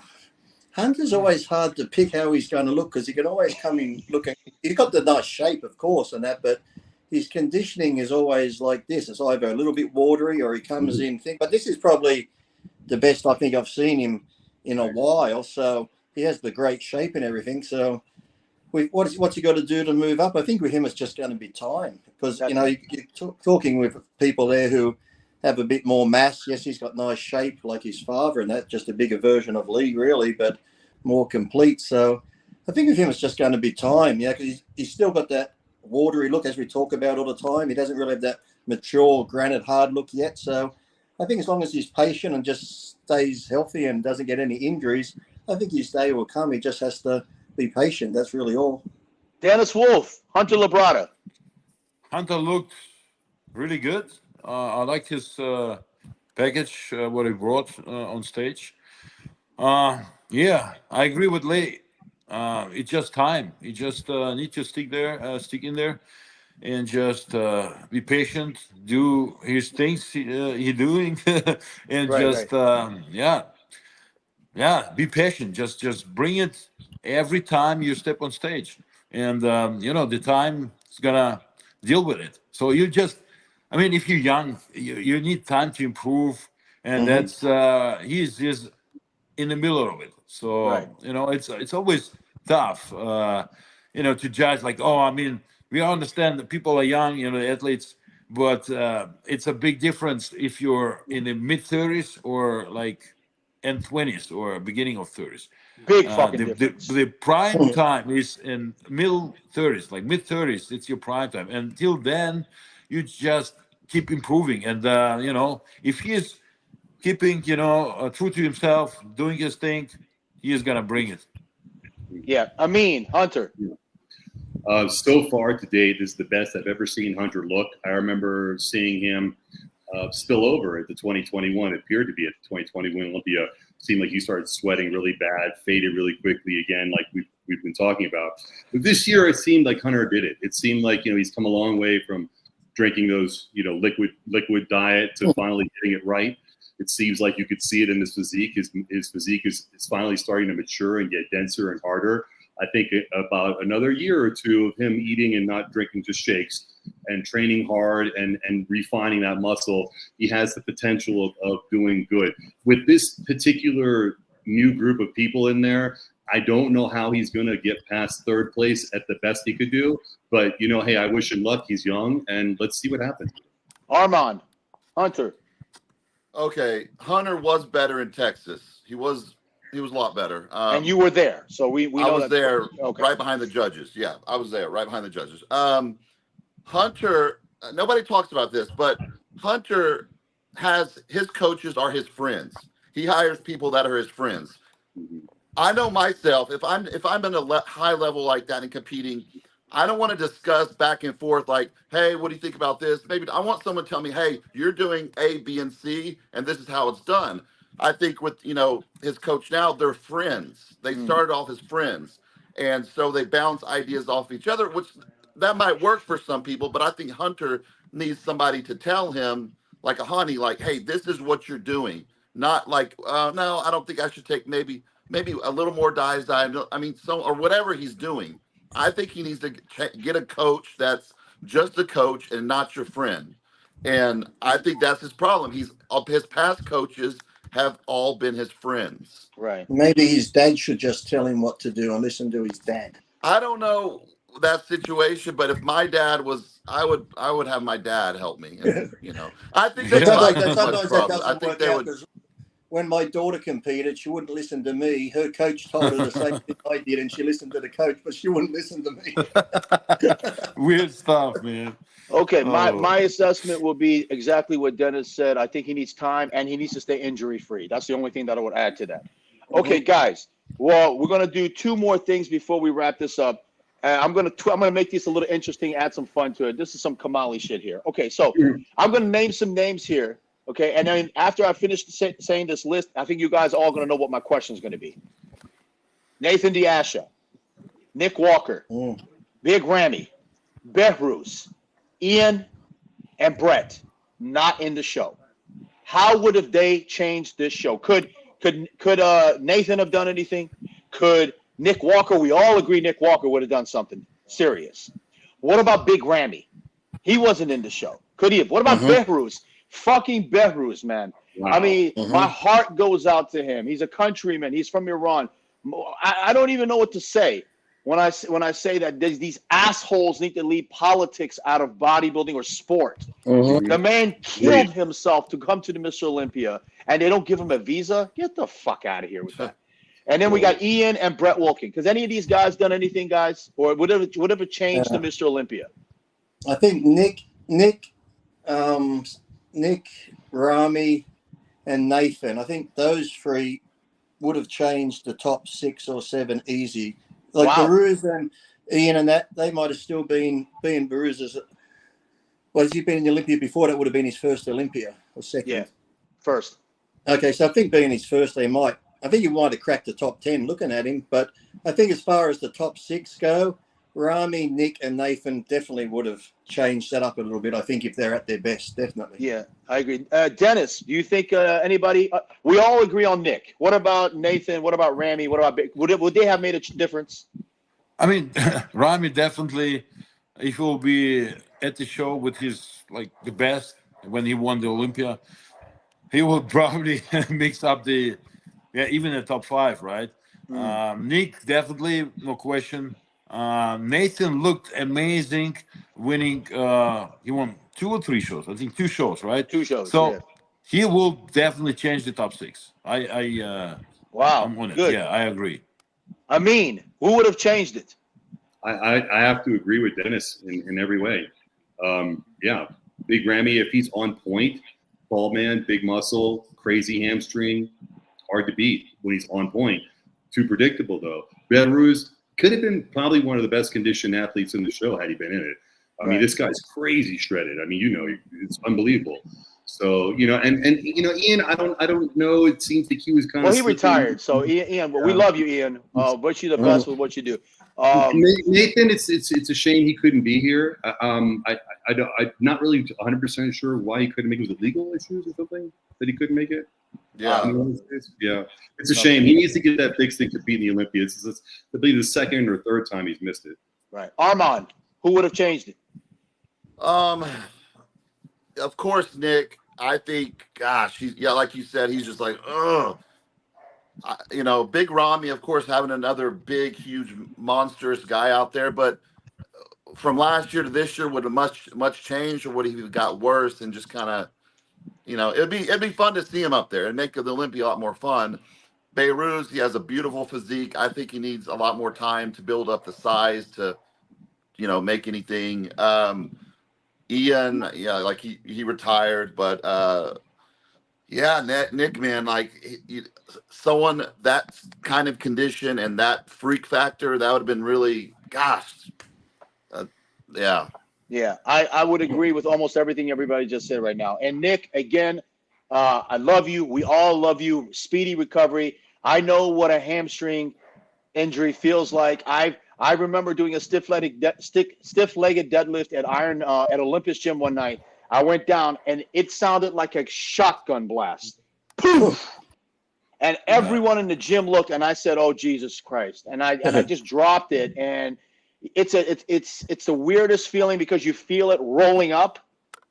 Hunter's always hard to pick how he's going to look because he can always come in looking. He's got the nice shape, of course, and that, but his conditioning is always like this. It's either a little bit watery or he comes in thick. But this is probably the best I think I've seen him in a while. So he has the great shape and everything. So what's he got to do to move up? I think with him it's just going to be time because, you know, you're talking with people there who have a bit more mass. Yes, he's got nice shape like his father and that, just a bigger version of Lee, really, but more complete. So I think with him it's just going to be time, yeah, because he's still got that watery look as we talk about all the time. He doesn't really have that mature, granite, hard look yet. So I think as long as he's patient and just stays healthy and doesn't get any injuries, I think his day will come. He just has to be patient. That's really all. Dennis Wolf, Hunter Labrada. Hunter looked really good. I liked his package, what he brought on stage. Yeah, I agree with Lee. It's just time. You just need to stick in there, and just be patient. Do his things he doing, and just be patient. Just bring it every time you step on stage, and the time is gonna deal with it. So you just, I mean, if you're young, you need time to improve, and that's he's in the middle of it. So it's always tough, to judge like, oh, I mean, we understand that people are young, the athletes, but it's a big difference if you're in the mid 30s or like end 20s or beginning of 30s. Big fucking difference. The prime time is in middle 30s, like mid 30s. It's your prime time. Until then, you just keep improving. And if he is keeping, true to himself, doing his thing, he is gonna bring it. Yeah, Amin, Hunter. So far to date, this is the best I've ever seen Hunter look. I remember seeing him spill over at the 2021. It appeared to be at the 2021 Olympia. Seemed like he started sweating really bad, faded really quickly again, like we've been talking about. But this year, it seemed like Hunter did it. It seemed like he's come a long way from drinking those liquid diet to finally getting it right. It seems like you could see it in his physique. His physique is finally starting to mature and get denser and harder. I think about another year or two of him eating and not drinking just shakes and training hard and refining that muscle, he has the potential of doing good. With this particular new group of people in there, I don't know how he's going to get past third place at the best he could do. But, hey, I wish him luck. He's young, and let's see what happens. Armon, Hunter. Okay, Hunter was better in Texas. He was a lot better. And you were there, so we know I was there okay. right behind the judges. Yeah, I was there right behind the judges. Hunter, nobody talks about this, but Hunter has his coaches are his friends. He hires people that are his friends. I know myself, if I'm in a high level like that and competing, I don't want to discuss back and forth like, hey, what do you think about this? Maybe I want someone to tell me, hey, you're doing A, B, and C, and this is how it's done. I think with, his coach now, they're friends. They started off as friends. And so they bounce ideas off each other, which that might work for some people. But I think Hunter needs somebody to tell him, like a honey, like, hey, this is what you're doing. Not like, no, I don't think I should take maybe a little more diet. Or whatever he's doing. I think he needs to get a coach that's just a coach and not your friend. And I think that's his problem. His past coaches have all been his friends. Right. Maybe his dad should just tell him what to do and listen to his dad. I don't know that situation, but if my dad was, I would have my dad help me. And, I think that's Sometimes much that problem. I doesn't think work they out would. because when my daughter competed, she wouldn't listen to me. Her coach told her the same thing I did, and she listened to the coach, but she wouldn't listen to me. Weird stuff, man. Okay, my assessment will be exactly what Dennis said. I think he needs time and he needs to stay injury free. That's the only thing that I would add to that. Okay, guys. Well, we're gonna do two more things before we wrap this up. I'm gonna make this a little interesting, add some fun to it. This is some Kamali shit here. Okay, so I'm gonna name some names here. Okay, and then after I finish saying this list, I think you guys are all gonna know what my question is gonna be. Nathan D'Asha, Nick Walker, Big Ramy, Behrus, Ian, and Brett not in the show. How would have they changed this show? Could Nathan have done anything? Could Nick Walker? We all agree Nick Walker would have done something serious. What about Big Ramy? He wasn't in the show. Could he have? What about Behrus? Fucking Behrus, man. Wow. I mean, my heart goes out to him. He's a countryman. He's from Iran. I don't even know what to say when I say that these assholes need to leave politics out of bodybuilding or sport. The man killed himself to come to the Mr. Olympia, and they don't give him a visa. Get the fuck out of here with that. And then we got Ian and Brett Wilkin. Because any of these guys done anything, guys, or would have changed the Mr. Olympia? I think Nick, Ramy, and Nathan. I think those three would have changed the top 6 or 7 easy. Like Behrus and Ian and that, they might have still been Behrus. Well, has he been in the Olympia before? That would have been his first Olympia or second. Yeah, first. Okay, so I think being his first, I think he might have cracked the top 10 looking at him. But I think as far as the top 6 go, Ramy, Nick, and Nathan definitely would have changed that up a little bit. I think if they're at their best, definitely. Yeah, I agree. Dennis, do you think anybody? We all agree on Nick. What about Nathan? What about Ramy? What about would they have made a difference? I mean, Ramy definitely, if he will be at the show with his the best when he won the Olympia, he will probably mix up even the top 5, right? Nick definitely, no question. Nathan looked amazing winning. He won 2 or 3 shows. I think 2 shows, right? 2 shows. So he will definitely change the top 6. Wow. I'm on it. Good. Yeah, I agree. I mean, who would have changed it? I have to agree with Dennis in every way. Yeah, Big Ramy, if he's on point, bald man, big muscle, crazy hamstring, hard to beat when he's on point. Too predictable though. Behrus could have been probably one of the best conditioned athletes in the show had he been in it. I mean, this guy's crazy shredded. I mean, it's unbelievable. So, and Ian, I don't know. It seems like he was kind of. Well, he retired. So Ian, we love you, Ian. Wish you the best with what you do. Nathan, it's a shame he couldn't be here. I'm not really 100% sure why he couldn't make it. Was it legal issues or something that he couldn't make it? Yeah. It's a shame. He needs to get that fixed and compete in the Olympics. It's be the second or third time he's missed it. Right. Armon, who would have changed it? Of course, Nick. I think, gosh, like you said, he's just like, ugh. Big Ramy, of course, having another big, huge, monstrous guy out there. But from last year to this year, would have much changed, or would he have got worse? And just kind of, it'd be fun to see him up there and make the Olympia a lot more fun. Behrus, he has a beautiful physique. I think he needs a lot more time to build up the size to, make anything. Ian, like he retired, but Nick, man, someone that kind of condition and that freak factor, that would have been really, gosh, yeah. Yeah, I would agree with almost everything everybody just said right now. And Nick, again, I love you. We all love you. Speedy recovery. I know what a hamstring injury feels like. I remember doing a stiff-legged deadlift at Olympus Gym one night. I went down, and it sounded like a shotgun blast. Poof! And everyone in the gym looked, and I said, "Oh, Jesus Christ!" And I just dropped it, and it's the weirdest feeling because you feel it rolling up.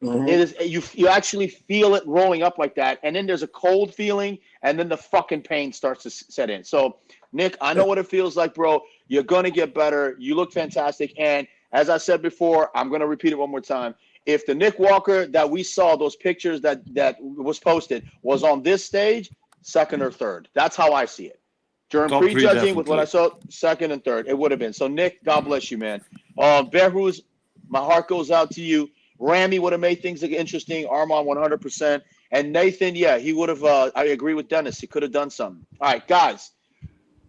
It is you actually feel it rolling up like that, and then there's a cold feeling, and then the fucking pain starts to set in. So, Nick, I know what it feels like, bro. You're gonna get better. You look fantastic, and as I said before, I'm gonna repeat it one more time. If the Nick Walker that we saw, those pictures that was posted, was on this stage, second or third. That's how I see it. During prejudging with what I saw, second and third, it would have been. So, Nick, God bless you, man. Behrus, my heart goes out to you. Ramy would have made things interesting. Armon, 100%. And Nathan, yeah, he would have. I agree with Dennis. He could have done something. All right, guys.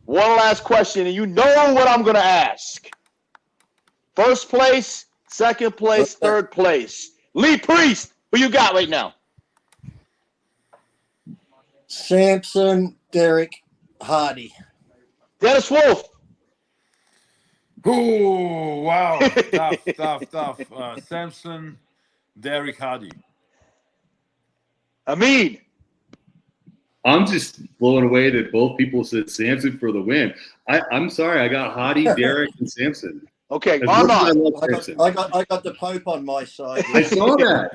One last question, and you know what I'm going to ask. First place, second place, third place. Lee Priest, who you got right now? Samson, Derek, Hardy. Dennis Wolf. Oh, wow. Tough. Samson, Derek, Hardy. Amin. I'm just blown away that both people said Samson for the win. I'm sorry, I got Hottie, Derek, and Samson. Okay, As much as I Armon. love Samson. I got the Pope on my side. I saw that.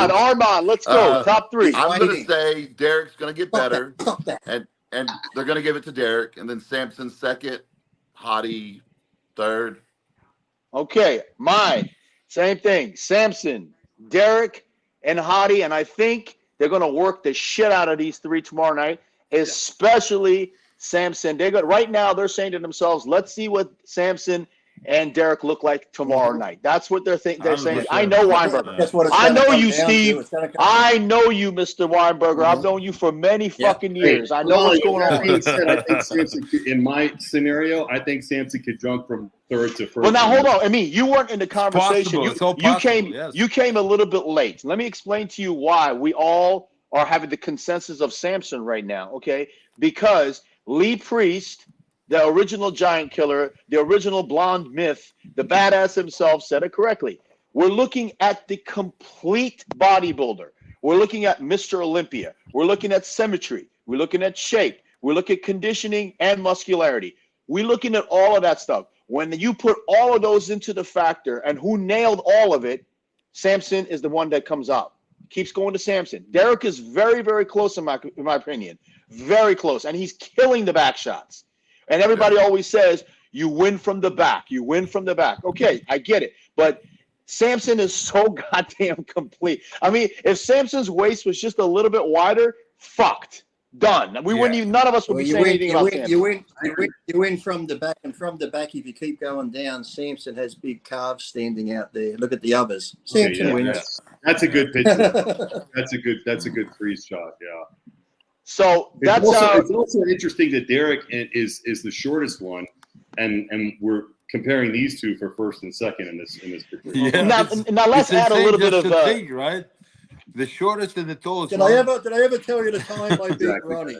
Armon, let's go. Top three. I'm going to say Derek's going to get better, Stop that. and they're going to give it to Derek, and then Samson second, Hottie third. Okay, mine. Same thing. Samson, Derek, and Hottie, and I think they're going to work the shit out of these three tomorrow night, especially Samson. Right now, they're saying to themselves, let's see what Samson and Derek look like tomorrow night. That's what they're saying. I know Weinberger. That's what it's I gonna know come you, down Steve. to. It's gonna come- I know you, Mr. Weinberger. I've known you for many fucking years. I know what's going That being on. said, I think Samson, in my scenario, I think Samson could jump from third to first. Well, now hold on. I mean, you weren't in the conversation. It's all possible, yes. You came a little bit late. Let me explain to you why we all are having the consensus of Samson right now. Okay, because Lee Priest, the original giant killer, the original blonde myth, the badass himself said it correctly. We're looking at the complete bodybuilder. We're looking at Mr. Olympia. We're looking at symmetry. We're looking at shape. We're looking at conditioning and muscularity. We're looking at all of that stuff. When you put all of those into the factor and who nailed all of it, Samson is the one that comes out. Keeps going to Samson. Derek is very, very close in my opinion. Very close. And he's killing the back shots. And everybody always says, you win from the back. You win from the back. Okay, I get it. But Samson is so goddamn complete. I mean, if Samson's waist was just a little bit wider, fucked. Done. We wouldn't even, none of us would be saying anything about Samson. You win from the back, and from the back, if you keep going down, Samson has big calves standing out there. Look at the others. Samson wins. That's a good picture. That's a good freeze shot. Yeah. So that's it's also interesting that Derek is the shortest one, and we're comparing these two for first and second in this picture. Yeah, now let's add a little bit of thing, right? The shortest and the tallest. Did I ever tell you the time I beat Ronnie?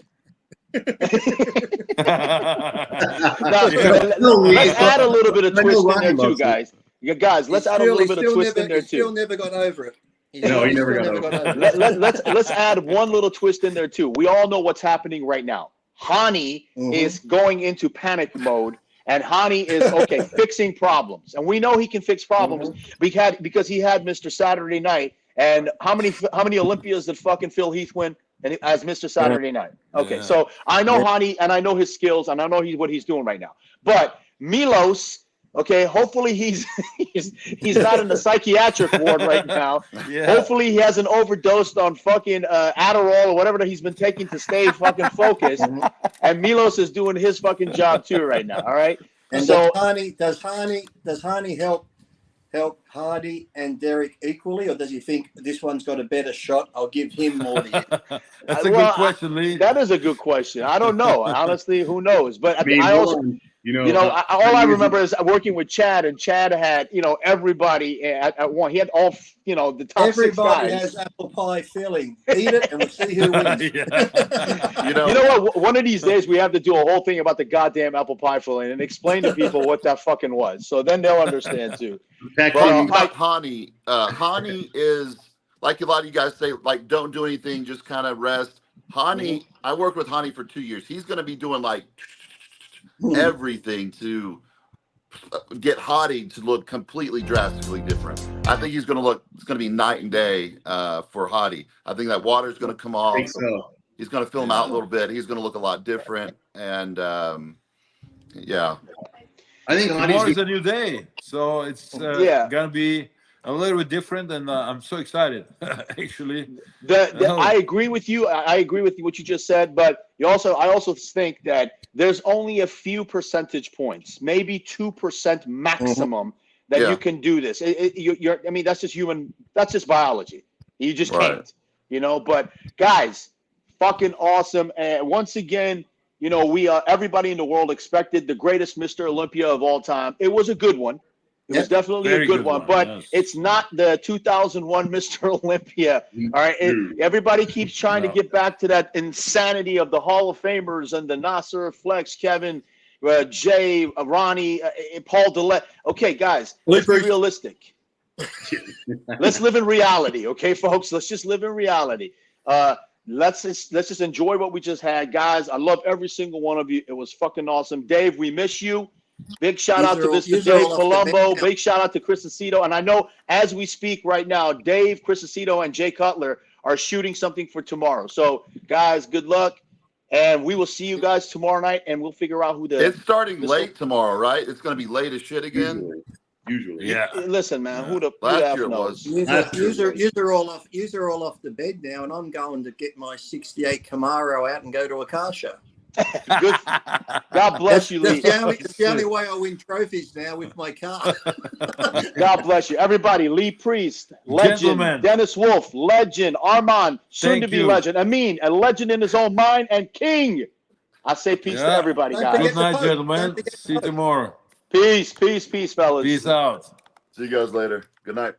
Let's add a little bit of twist in there too, guys. Guys, let's add a little bit of twist in there too. Still never got over it. No, he never got over it. Let's add one little twist in there too. We all know what's happening right now. Hani is going into panic mode, and Hani is fixing problems, and we know he can fix problems because he had Mr. Saturday Night. And how many Olympias did fucking Phil Heath win as Mr. Saturday Night? Okay, so I know Hani, and I know his skills, and I know what he's doing right now. But Milos, hopefully he's not in the psychiatric ward right now. Yeah. Hopefully he hasn't overdosed on fucking Adderall or whatever that he's been taking to stay fucking focused. And Milos is doing his fucking job too right now. All right. And so does Hani help Hardy and Derek equally, or does he think this one's got a better shot? I'll give him more to you. That's a good question, Lee. That is a good question. I don't know. Honestly, who knows? But I also, all I remember is working with Chad, and Chad had, everybody at one. He had all, the top Everybody 6 guys. has apple pie filling. Eat it, and we'll see who wins. You know what? One of these days we have to do a whole thing about the goddamn apple pie filling and explain to people what that fucking was, so then they'll understand too. About Hani, Hani is like a lot of you guys say, like, don't do anything, just kind of rest. Hani, I worked with Hani for 2 years. He's going to be doing like everything to get Hottie to look completely drastically different. I think it's going to be night and day for Hottie. I think that water is going to come off. I think so. He's going to fill him out a little bit. He's going to look a lot different. And yeah. I think tomorrow's a new day. So it's going to be a little bit different. And I'm so excited, actually. I agree with you. I agree with what you just said. But I also think that there's only a few percentage points, maybe 2% maximum that you can do this. That's just human. That's just biology. You just can't. you know. But guys, fucking awesome. And once again, you know, everybody in the world expected the greatest Mr. Olympia of all time. It was a good one. It was definitely Very a good one, but yes. it's not the 2001 Mr. Olympia. All right, everybody keeps trying to get back to that insanity of the Hall of Famers and the Nasser, Flex, Kevin, Jay, Ronnie, Paul Dillette. Okay, guys, let's be realistic. Let's live in reality, okay, folks. Let's just live in reality. Let's just enjoy what we just had, guys. I love every single one of you. It was fucking awesome. Dave, we miss you. Big shout out to Mr. Dave Colombo. Big shout out to Chris Aceto. And I know as we speak right now, Dave, Chris Aceto, and Jay Cutler are shooting something for tomorrow. So, guys, good luck. And we will see you guys tomorrow night, and we'll figure out who It's starting late tomorrow, right? It's going to be late as shit again. Usually. Yeah. Listen, man, who the Last F year it knows? Yous are all off the bed now, and I'm going to get my '68 Camaro out and go to a car show. Good. God bless you, Lee. That's the only way I win trophies now with my car. God bless you. Everybody, Lee Priest, legend. Gentlemen. Dennis Wolf, legend. Armon, soon Thank to be you. legend. Amin, a legend in his own mind. And King. I say peace to everybody, Don't guys. forget Good night, the post. gentlemen. Don't forget the See you post. tomorrow. Peace, peace, peace, fellas. Peace out. See you guys later. Good night.